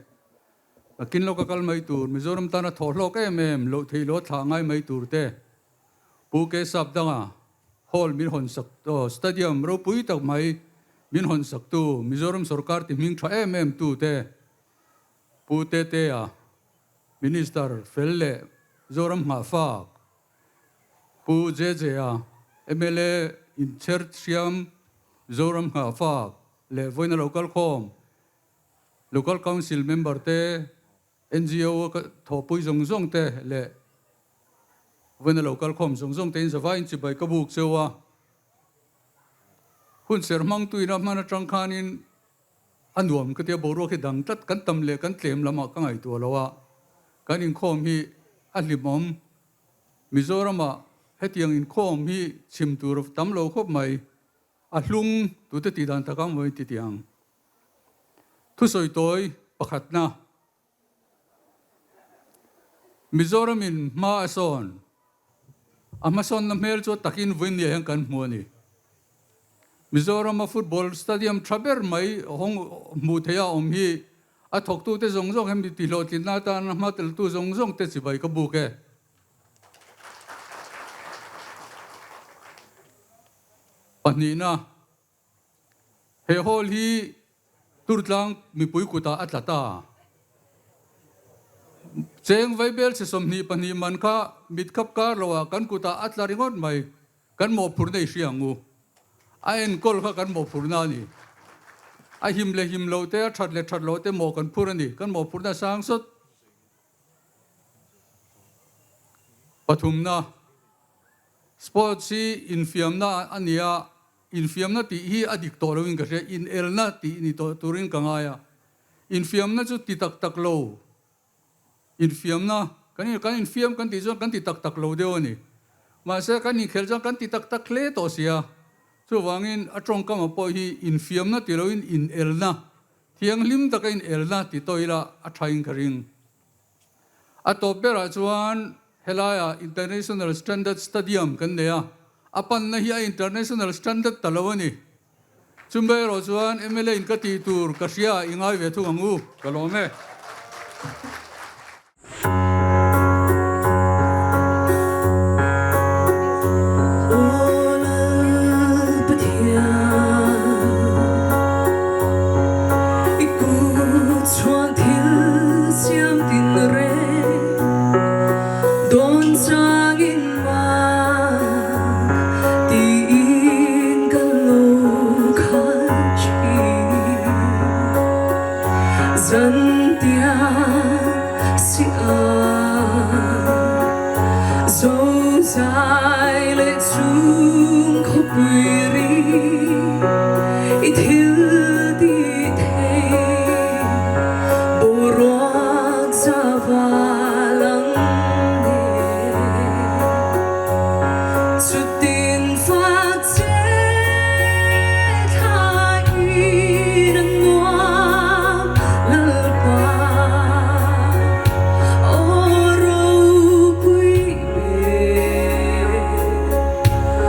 akin lo ka kal mai tur Mizoram tana tholok em lo thei lo tha ngai mai tur te pu ke sap danga hall min hon sak to stadium ro pui tak mai min hon sak tu Mizoram sarkar ti ming tha em tu te pu te a minister felle Zoram nga fa pu je a MLA in Cherchiam Zoram nga fa le voina local com local council member te NGO ka thopui zong te le voina local com zong te in zavai in chibai ka buk sewa hun sermang tu ina mana tangkhanin anuam ka te boro ki dang tat kan tam le kan tlem lama ka ngai tu lawa kan in khom hi alimom Mizorama hetiang in khom hi chimtur tam lo khop mai a hlung tu te ti dan takang moi ti tiang thu soi toy pakhat na Mizoram in ma ason amason na mel cho takin win ye kan mo ni Mizoram football stadium traber mai hong mu theya om hi a thok tu te zong hem ti lo tin na ta na ma tel tu zong te chi bai ka bu ke panina he hol hi Durtlang mi pui kuta atlata cheng vaibel se somni pani man kha mit khap kar lawa kan kuta atlaringot mai kan mo phur nei hriangu a en kol kha kan mo phur na ni a him lo te that lo te mo kan phur ani kan mo phur na sang sot pathum na sports si infiam na ania infiam na ti hi adik to lo in ka in el na ti ni to turin kangaya infiam na chu ti tak lo infiam na kan infiam kan ti zon kan ti tak lo de oni ma se kan ni khel jang kan ti tak le to sia chu wangin atong kam po hi infiam na ti lo in el na thiang lim ta ka in el na ti toila a thain karing a to bera chuan helaya international standard stadium kan neya apan na hi international standard talawani chumbai ro chuan MLA in ka ti tur ka sia ingai ve thu angu kalome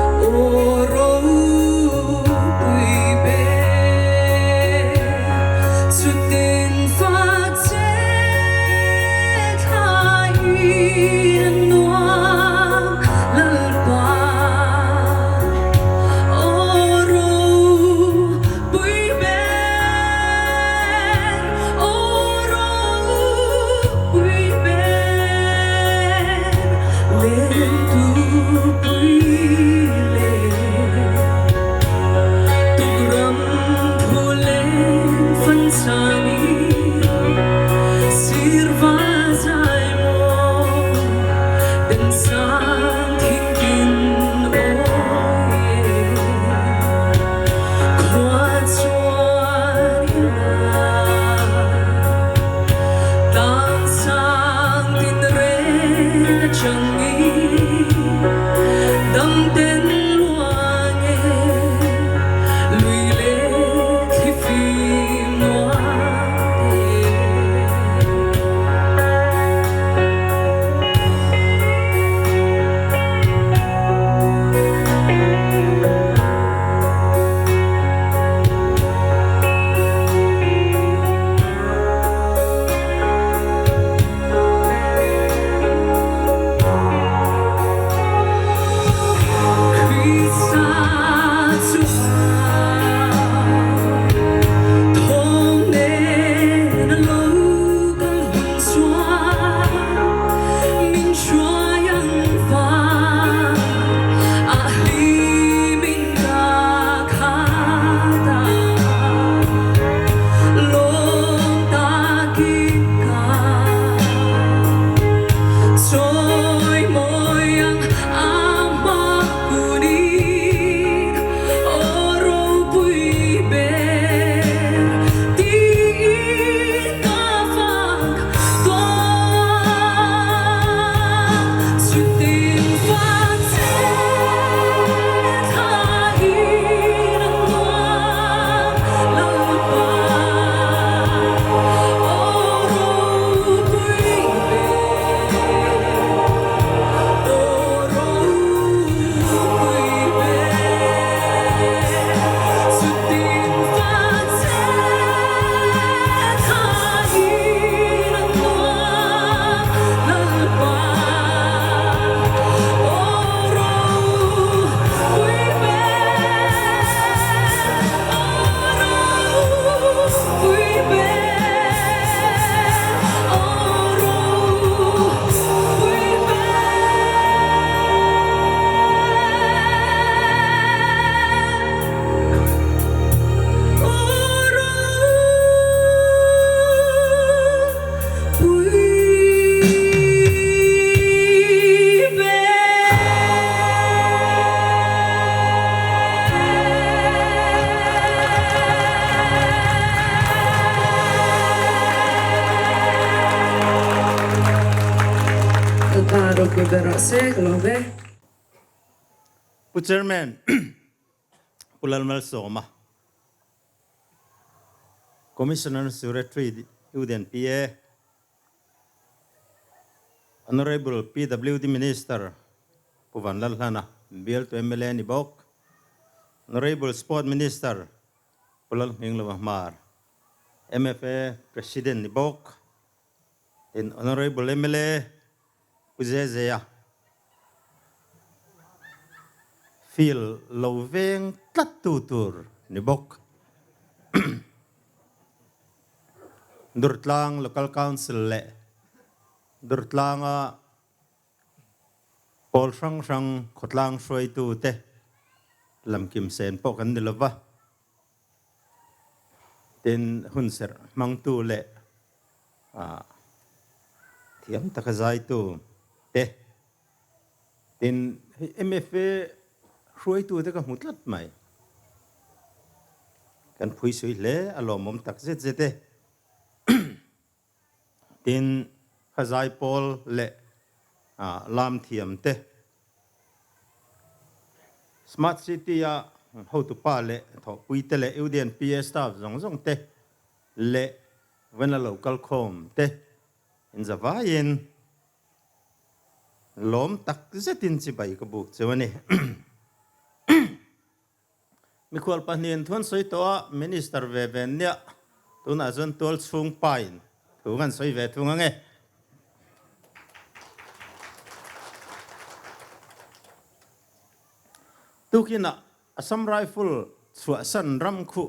Oh berose globe. Chairman, Pulal Malsoma, Commissioner Secretary UNPA, Honorable PWD Minister Puvan Lalhana, Bill to MLA Nibok, Honorable Sport Minister Pulal Minglamahmar, MFA President Nibok, and Honorable MLA Uzezea. Feel loving tatutur Nibok. Durtlang Local Council le Durtlang Paul Shang Shang Kotlang Shui tu te Lam Kim Sen Pokan Nilava Tin Hunser Mang tu le Tiam Takazai tu te Tin MFA Shui tu te ka mutlat mai Kan pui sui le alomom tak zet zete Tin Khazai Paul le Lam Thiam te Smart City ya how to pa le tho pui te le Udian PA staff zong zong te le when a local com te in Zavayin lom tak zetin si bai ka bu chewani mi khwal pahnin thon soi to minister ve ven nya tuna zon tol chung pain thungan soi ve thunga nge tukina Assam Rifle chua san ram khu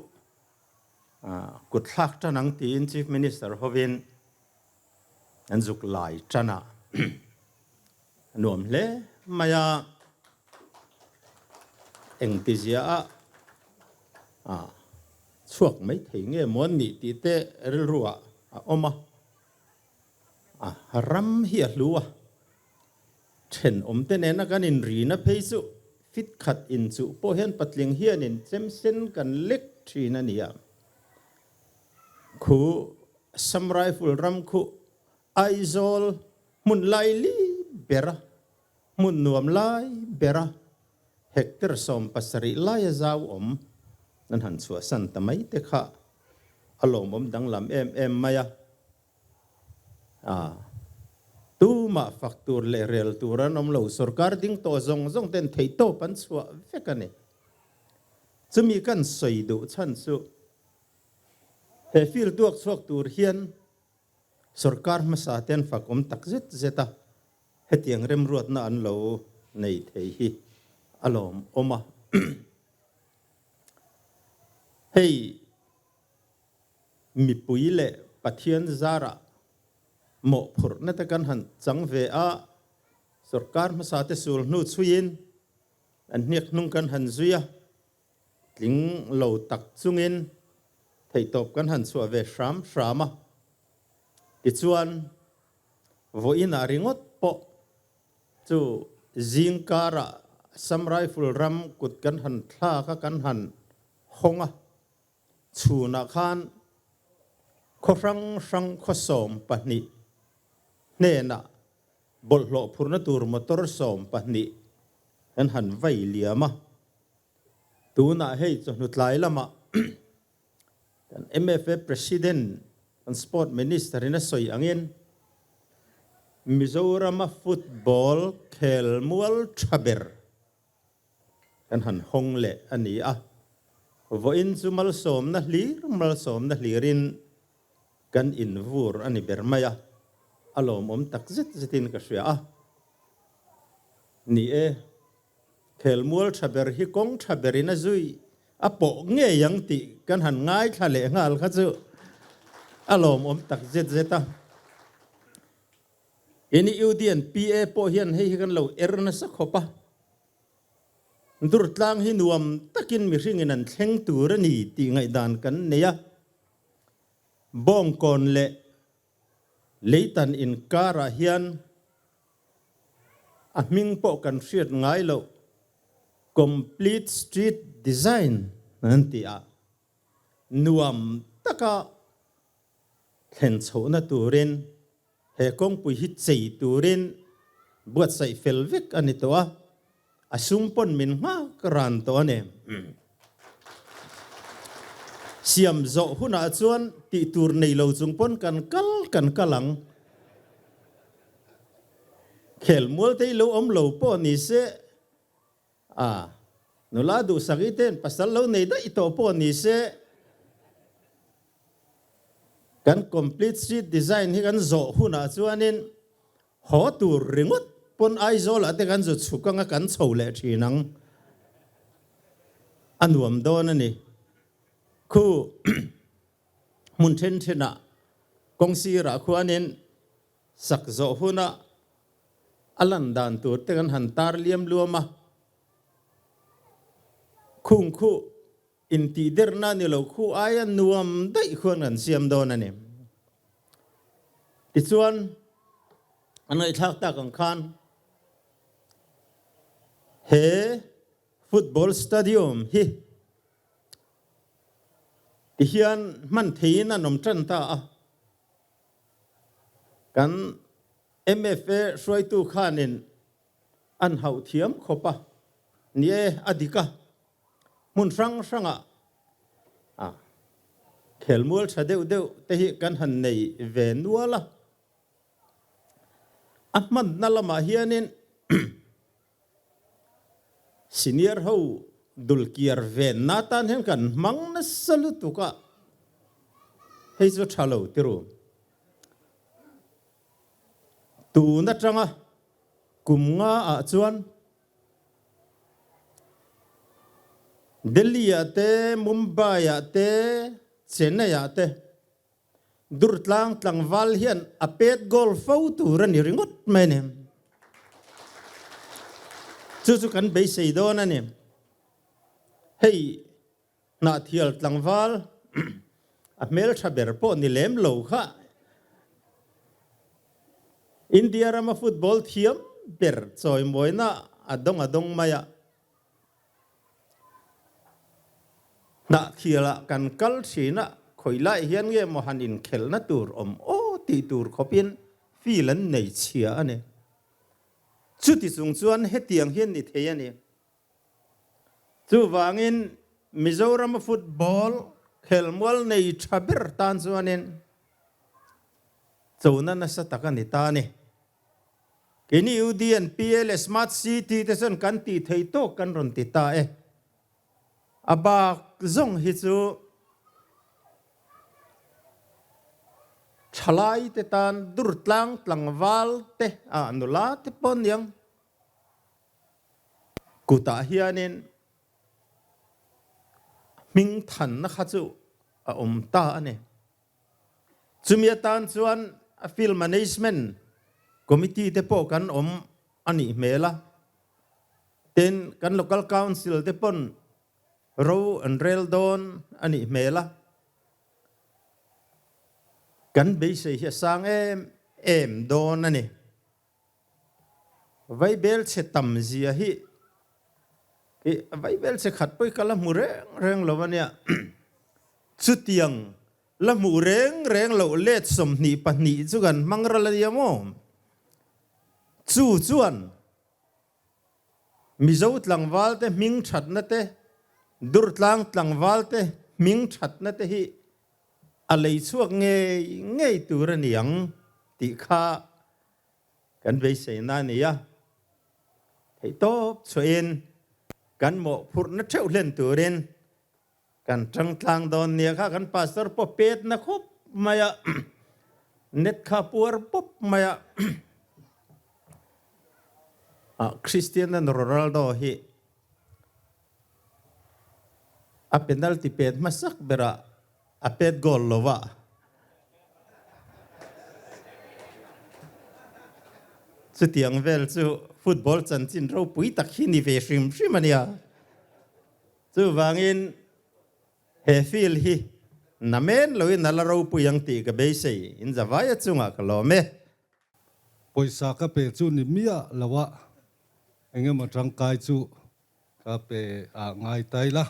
kut thak tanang tin chief minister hovin anjuk lai chana nom le maya engtizia chuak mấy thầy nghe muốn nị tí tê rùa oma ram hiya lúa chen tên nè cái nín rì na phê su fit khát in su po hen patling hiya nín chem sen kan lek tri na niya khu samurai full ram khu aizol mun lai li bera mun nuam lai bera hector som pasari lai zau nan han chua san tamai te kha alom dang lam em maya tu ma faktur le rel turan lo sarkar ding to zong ten thei to pan chua vekane chumi kan soi du chan su he fil tuak chuak tur hian sarkar ma sa ten fakom tak zeta hetiang rem ruat na an lo nei thei hi alom oma hey mi pui le pathian zara mo phur na ta kan han chang ve a sarkar ma sa te sul nu chuin an hnek nung kan han zuya tling lo tak chungin thei top kan han chua ve shama ti chuan vo in a ringot po chu zingkara samurai full ram kut kan han thla ka kan han honga chuna khan khorang sang khosom pani nena bollo phurna tur motor som pani han han vai liama tuna hei chu nutlai lama kan MFA president and sport minister in a soi angin Mizoram football khel mual thaber kan han hong le ani a vo in chu mal som na hlirin kan in vur ani bermaya alom tak zetin ka shya ni e khel mual thaber hi kong thaberina zui apo nge yang ti kan han ngai thale ngal kha chu alom tak zeta ini Udian PA po hian hei kan lo erna sa khopa Durtlang hi nuam takin mi ringin an thleng tur ani ti ngai dan kan neya bong kon le leitan in kara hian a ming po kan hriat ngai lo complete street design nanti a nuam taka thlen chona turin he kong pui hi chei turin buat sai felvik ani toa asung pon min nga karan to ne siam zo huna chuan ti tur nei lo chung pon kan kalang khel mul te lo om lo po ni se nula du sagiten pasal lo nei da ito po ni se kan complete street design hi kan zo huna chuanin ho tur ringot pon ai zol ate kan zo chukanga kan chole thinang anuam don ani khu mun then thena kongsi ra khuanin sak zo huna alan dan tur te kan han tar liam luama khung khu in ti der na ni lo khu aya nuam dai khon an siam don ani ti chuan anai thak ta kang khan he football stadium hi ti hian man thein anom tran ta kan MFA soi tu khanin an hau thiam khopa nie adika mun ranga khelmul thadeu te hi kan han nei ve nuala ahmad nalama hianin senior ho dulkiar ve natan hen kan mang na salutuka hei zo thalo tiru tu na tranga kumnga chuan Delhi ate Mumbai ate Chennai ate Durtlang tlangwal hian apet gol fau turan ringot menem chu kan be sei don ani hei na thial tlangwal a mel thaber po ni lem lo kha India rama football thiam ber choi moina adong maya na thiala kan kal thina khoila hian nge mohan in khel na tur ti tur khopin filan nei chia ane chuti chung chuan hetiang hian ni theyani chu wangin Mizoram football khelmol nei thaber tan chuanin chona na sa takani ta ni kini UDN PL smart city te son kan ti thei to kan ron ti ta abak zong hi chu thalai te tan Durtlang tlangwal te anula te pon yang kuta hianin ming than na kha chu ta ane chumia tan chuan film management committee te po kan ani mela ten kan local council te pon row and rail don ani mela kan be se hi sang em don ani vai bel che tam zia hi ki vai bel che khat poi kala mure reng lovania chutiang la mu reng lo let som ni pa ni chu gan mangra la yamo chu chuan mizo tlangwal te ming that na te Durtlang tlangwal te ming that na te hi alei chuak nge turaniang ti kha kan be se na ni ya thei top choen kan mo phur na theu len turin kan trăng tlang don nia kha kan pastor po pet na khop maya net kha pur pop maya Christian and Ronaldo hi a penalty pet masak bera a pet gol lova chu tiang vel chu football chan chin ro pui tak hi ni ve shrim shrimania chu wangin he feel hi namen loin nalaro puyang ti ka be sei in zawaya chunga kalome poisa ka pe chu ni mia lawa engem atang kai chu ka pe a ngai tai la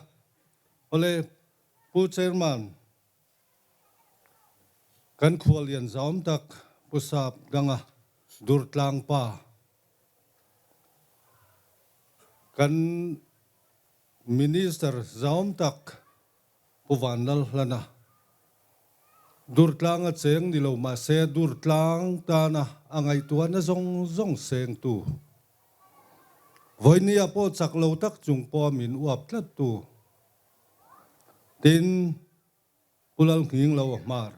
ole pu chairman kan khualian zaum tak pusap danga Durtlang pa kan minister zaum tak puvanal lana Durtlang at seng nilo ma se Durtlang ta na angai tuan na zong seng tu voi nia po chak lo tak chung po min uap tlat tu tin pulal nging lo mar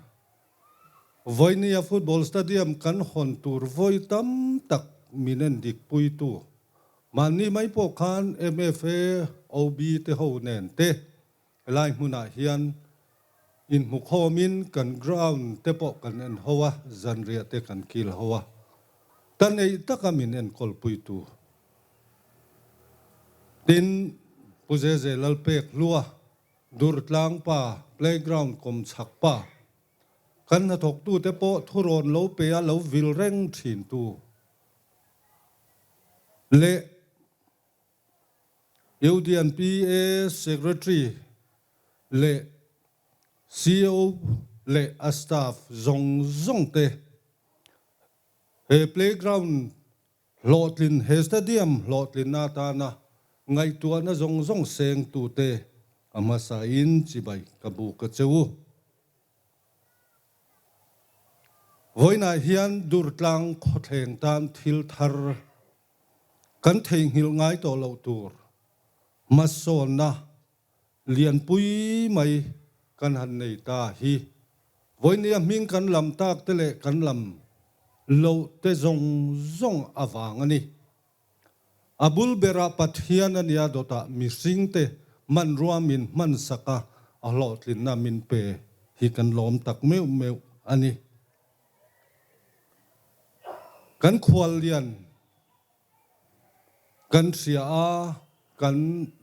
voi nia football stadium kan hon tur voi tam tak minen dik pui tu mani mai po khan MFA OB te ho nen te lai huna hian in mukhomin kan ground te po kan en hoa zanria te kan kil hoa tan ei takamin en kol pui tu tin puzeze lalpek lua Durtlang pa playground kom chak pa kan na thok tu te po thuron lo pe a lo vil reng thin tu le UDNPA secretary le CEO le staff zong te he playground lotlin he stadium lotlin na ta na ngai tua na zong seng tu te ama sa in chi bai kabu ka cheu voina hian Durtlang khotheng tan thil thar kan theng hil ngai to lo tur mason na lian pui mai kan han nei ta hi voinia ming kan lam tak te le kan lam lo te zong awang ani abul bera pathian ania dota mising te man ruamin man saka alotlin na min pe hi kan lom tak meu ani kan khwal lian kan sia a kan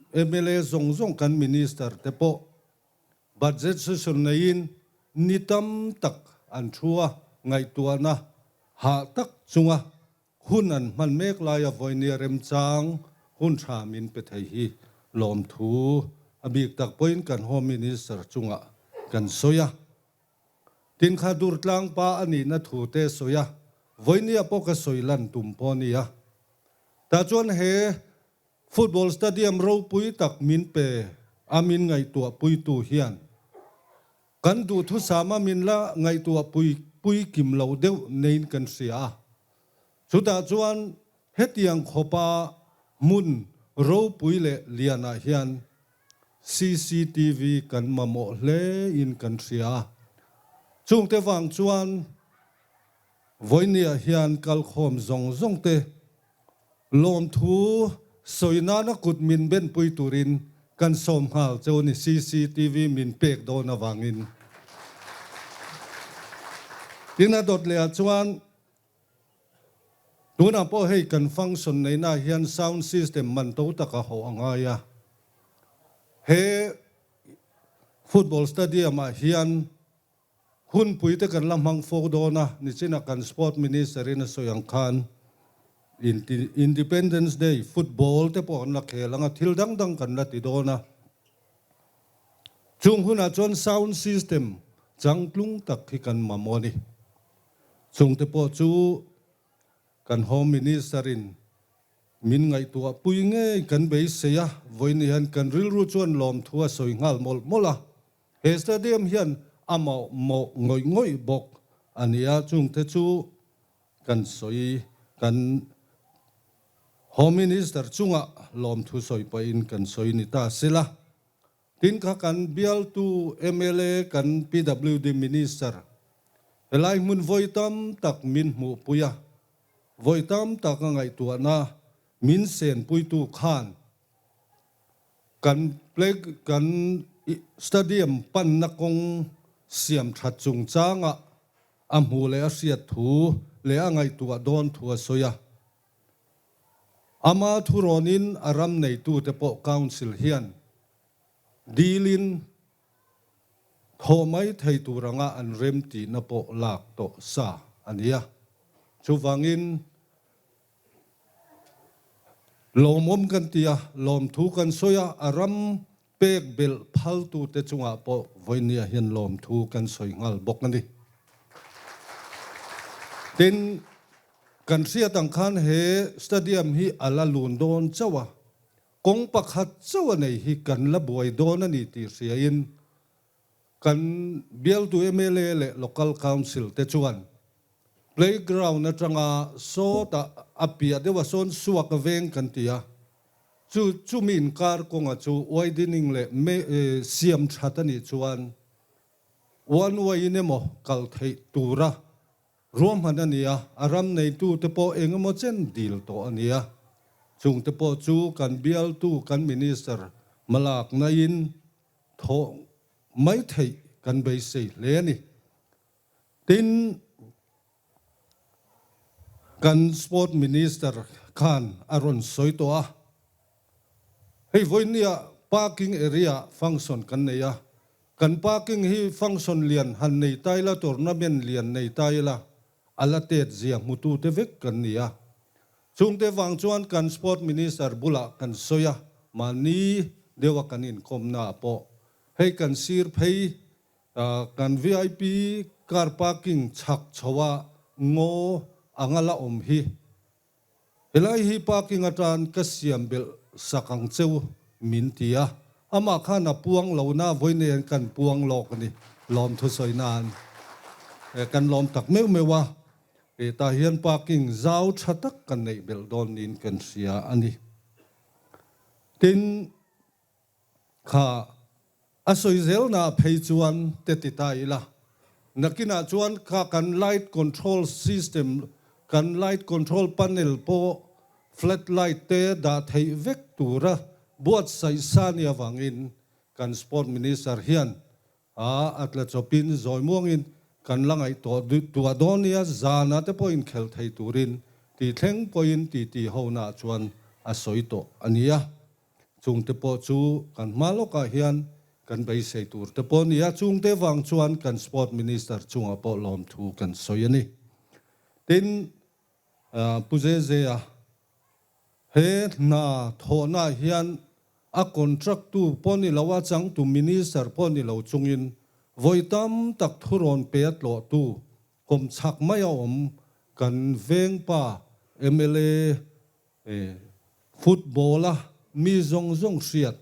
MLA zong kan minister te po budget session nein nitam tak an thua ngai tuana ha tak chunga hunan man mek laya voinia rem chang hun tha min pe thei hi lom thu abik tak point kan home minister chunga kan soya tin kha Durtlang pa ani na thu te soya voinia po ka soilan tumpo nia ta chuan he football stadium ro pui tak min pe amin ngai tua pui tu hian kan du thu sama min la ngai tua pui kim lo deu nein kan sia chuta chuan hetiang khopa mun ro pui le liana hian CCTV kan mamo hle in kan sia chung te wang chuan voinia hian kal khom zong te lom thu soina na kut min ben pui turin kan som hal choni CCTV min pek do na wangin tina dot le chuan tuna po hei kan function nei na hian sound system man to taka ho angaya he football stadium a hian hun pui te kan lamhang fo do na ni china kan sport minister in soyang khan Independence Day football te po na khelanga thil dang kan la ti do na chung huna chon sound system changtlung tak hi kan mamoni chung te po chu kan home minister in min ngai tua pui nge kan be seya voini han kan ril ru chuan lom thua soi ngal mola he stadium hian amo mo ngoi bok ania chung te chu kan soi kan home minister chunga lom thu soi pa in kan soi ni ta sila tin kha kan bial tu MLA kan PWD minister elai mun voitam tak min mu puya voitam tak ngai tu na min sen pui tu khan kan play kan stadium pan na kong siam that chung changa amhu le asiat thu le angai tu don thu soya ama thuronin aram nei tu te po council hian dilin thomai thei turanga an remti na po lak to sa ania chuwangin lomom kan tia lom thu kan soya aram pek bel phal tu te chunga po voinia hian lom thu kan soi ngal bok ani tin kan sia tang khan he stadium hi ala lun don chawa kong pakhat chaw nei hi kan la buai don ani ti ria in kan bial tu MLA le local council te chuan playground na tanga so ta apia dewa son suak veng kan tia chu min kar konga chu widening le me siam thatani chuan one way nemo kal thei tura rom hanania aram nei tu te po engamo chen dil to ania chung te po chu kan bial tu kan minister malak na in tho mai thei kan bei sei le ni tin kan sport minister khan aron soitoa hei voinia parking area function kan neya kan parking hi function lian han nei taila tournament lian nei taila alatet zia mutu te vek kan nia chungte wang chuan kan sport minister bula kan soya mani dewa kanin komna po hei kan sir phei kan VIP car parking chak chawa ngo angala hi helai hi parking atan kasiam bel sakang cheu min tia ama khana puang lo na voine kan puang lok ni lom thu soinan kan lom tak meu mewa ta hian parking zau thatak kan nei bel don nin kan sia ani tin kha asoi zel na phei chuan te ti tai la nakina chuan kha kan light control system kan light control panel po flat light te da thei vek tura buat sai sania wangin kan sport minister hian atla chopin zoimuangin kan langai to tua donia zana te point khel thei turin ti thleng point ti hona chuan a soito ania chung te po chu kan maloka hian kan bei sei tur te po nia chung te wang chuan kan sport minister chunga po lom thu kan soyani tin puzezea he na thona hian a contract tu poni lawa chang tu minister poni lo chungin voitam tak thuron pet lo tu kom chak maya kan veng pa MLA footballer mi zong hriat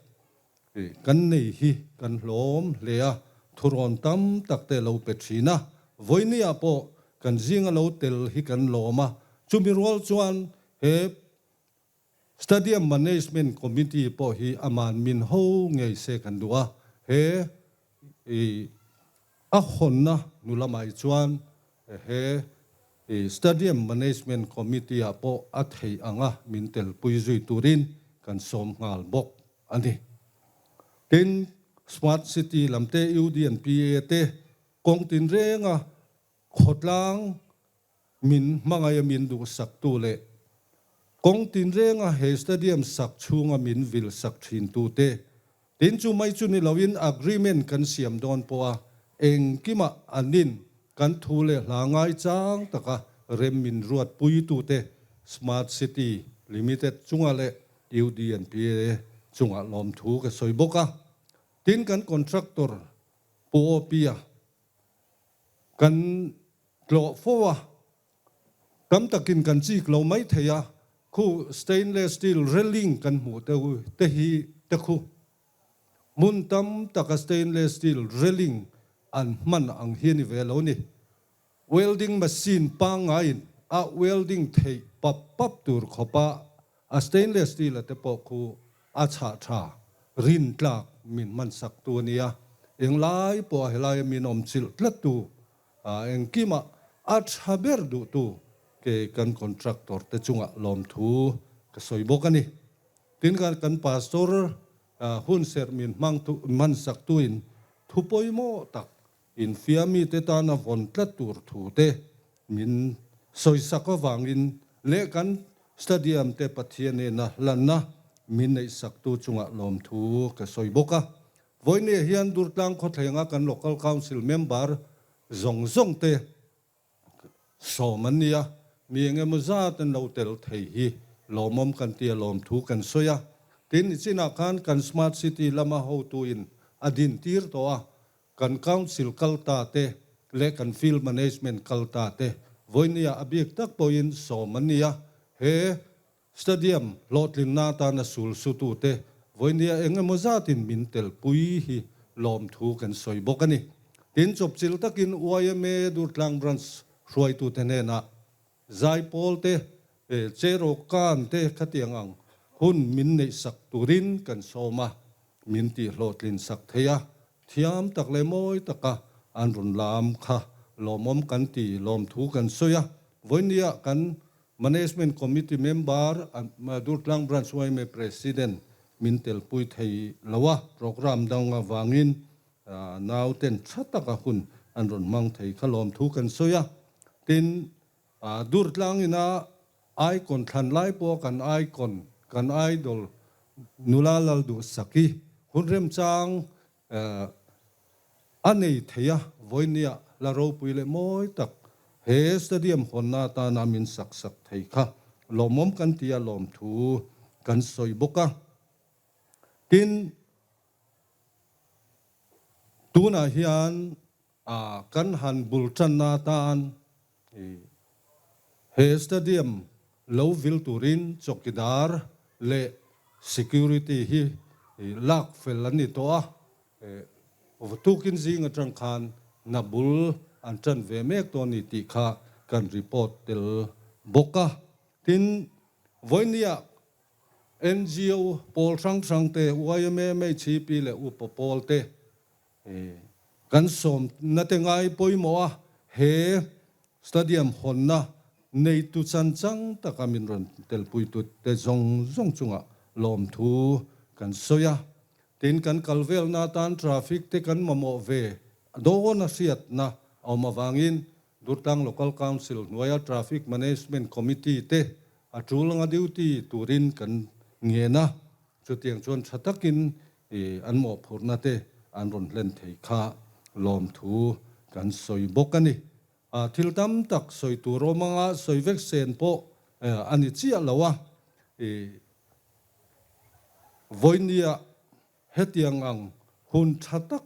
kan nei hi kan hlom lea thuron tam tak te lo petrina voinia po kan zinga lo tel hi kan loma chumi rol chuan he stadium management committee po hi aman min ho ngei se kan dua he a Hawnna nulamai chuan he stadium management committee po a thei anga min tel puizui turin kan som ngal bok ani tin smart city lamte UDN PA te kong tin renga khotlang min mangaya min du sak tu le kong tin renga he stadium sak chunga min vil sak thin tu te tin chu mai chu ni lawin agreement kan siam don po a engkima anin kan thule hlangai chang taka rem min ruat pui tu te smart city limited chunga le UDN PA chunga lom thu ka soiboka tin kan contractor po pia kan klo fowa tam takin kan chi klo mai theya khu stainless steel railing kan mu te hi te khu mun tam taka stainless steel railing an man ang hiani velo ni welding machine pangain a welding thei pap tur khopa a stainless steel te po khu a cha tha rin tlak min man sak tu nia eng lai po helai min om chil tlat tu eng kima a thaber du tu ke kan contractor te chunga lom thu ka soibokani tin kan pastor hun ser min mang tu man sak tuin thu poimo tak in fiami te ta na von tlat tur thu te min soi sak wangin le kan stadium te pathiane na lanna min nei sak tu chunga lom thu ka soiboka voine hian Durtlang khotlenga kan local council member zong te somania mienge muza ten lo tel thei hi lomom kan tia lom thu kan soya tin china kan smart city lama ho tu in adin tir to a kan council kalta te le kan field management kalta te voinia abiek tak poin somania he stadium lotlin na ta na sul su tu te voinia engemaw zatin mintel pui hi lom thu kan soi bokani tin chop chil takin uayame Durtlang branch ruai tu te ne na zai pol te chero kan te khatiangang hun min nei sak turin kan soma min ti lotlin sak theya thiam tak le moi taka an run lam kha lomom kan ti lom thu kan soya voinia kan management committee member Durtlang branch uayame president mintel pui thei lawa program danga wangin now ten chataka hun an run mang thei khalom thu kan soya tin Durtlang ina icon than lai po kan idol nulalal du saki hunrem chang anei theya voinia la ro puile moi tak he stadium Hawnna ta namin sak thei kha lomom kan tia lom thu kan soi boka tin tuna hian kan han bulchan na tan he stadium lo vil turin chokidar le security hi lak fel ani to a tukin zing atang khan nabul an chan ve mek to ni ti kha kan report tel boka tin voinia NGO pol sang te uayame me chipi le upopol te kan som na te ngai poimo a he stadium Hawnna nei tu chan chang takamin ron tel pui tu te zong chunga lom thu kan soya tin kan kalvel na tan traffic te kan mamo ve do na siat na awmawangin Durtlang local council noya traffic management committee te atulanga duty turin kan ngena chutiang chon thatakin an mo phurna te an ron len thei kha lom thu kan soi bokani thil tam tak soi tu romanga soi vek sen po ani chia lawa voinia hetiang ang hun thatak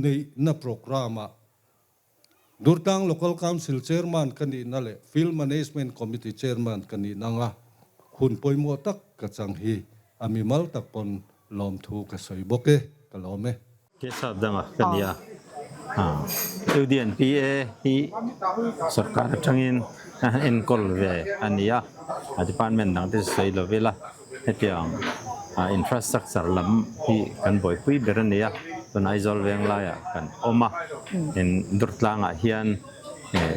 nei na programa Durtlang local council chairman kani nale field management committee chairman kani nanga hun poimo tak kachang hi amimal tak pon lom thu ka soi boke kalome ke sab danga kania UDNPA hi sarkar changin enkol ve ania department nang te sei lovela hetiang infrastructure lam hi kan boy pui berania tunai zol veng la ya kan oma in Durtlang a hian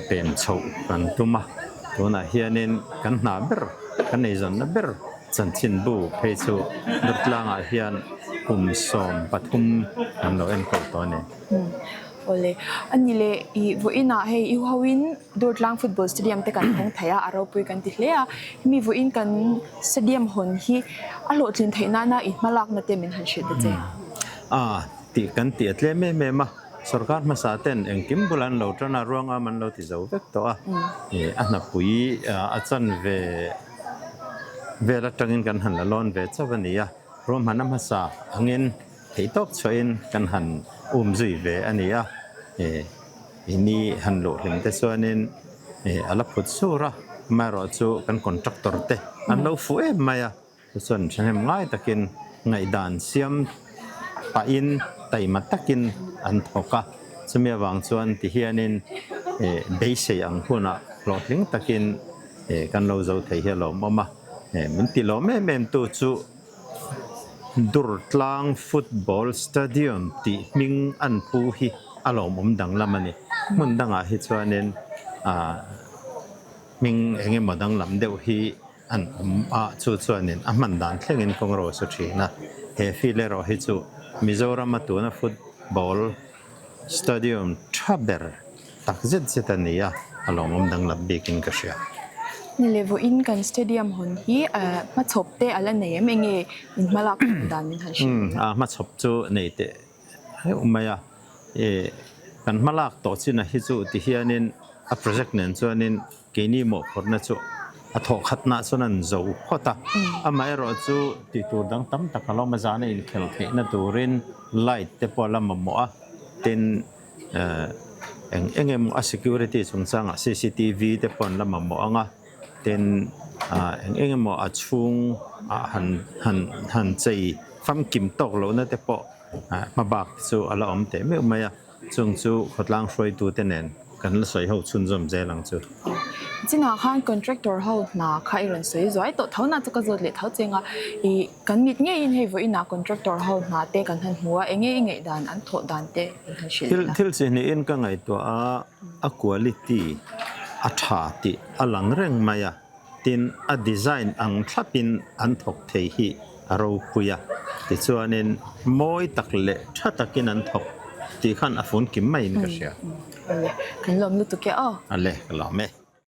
pem chau kan tuma tuna hianin kan na ber kan nei zon na ber chanchin bu phei chu Durtlang a hian som pathum an lo enkol to ne ole anile I voina he I hawin Durtlang football stadium te kan hong thaya aro pui kan ti hlea mi voin kan stadium hon hi alo tlin theina na I malak na te min han she de che ti kan ti atle me ma sarkar ma sa ten engkim bulan lo tana ruanga man lo ti zo vek to ana pui achan ve la tangin kan han la lon ve chawania rom hanam sa angin heitok choin kan han zui ve ania ini han lo hling te chuanin ala phut sura maro chu kan contractor te an lo fu em maya chuan changem ngai takin ngai dan siam pa in tai matakin an thoka chumia wang chuan ti hianin beise ang huna lo hling takin kan lo zo thei he lo mama min ti lo mem tu chu Durtlang football stadium ti ming an pu hi alom dang lamani mun danga hi chuanin ming enge modang lam deuh hi an chu chuanin a man dan thlengin kongro so thina he filero hi chu Mizoram atuna football stadium thaber takzet setania alom dang labbikin kasya ni levo in kan stadium hon hi ma chop te ala nem enge in malak dan min han she ma chop chu nei te he umaya kan malak to china hi chu ti hianin a project nen chuanin keni mo khorna chu a tho khatna chunan zo khota ama ero chu ti tur dang tam takalo ma jana in khel theina turin light te polam mo a tin engem a security chungchanga CCTV te pon lama mo anga tin เองหมอช่วงหันใจฟังกิมตกแล้วนะแต่พอมาบักสู่อะไรอมแต่ไม่ไม่ช่วงสู่ขดล้างช่วยตัวเต้นเองกันละสวยเขาชุนจมใจหลังจู่今哪看 contractor 后哪看一人水在到头那这个做里头正啊，伊跟你伢因系为哪 contractor 后哪得跟很หัวเองเองด่านอันโถด่านเต很ชิลนะ ทิลเจนี่เองก็ไงตัวquality ถาติหลังเร่งมาตินดีไซน์อังทับปินอันถกเทียเราคุยติส่วนนี้มวยตักเละถ้าตักินอันถกที่ขันอฟุนกิมไม่อินก็เชีย kan lom lu tu ke oh อะไรก็หล่อไหม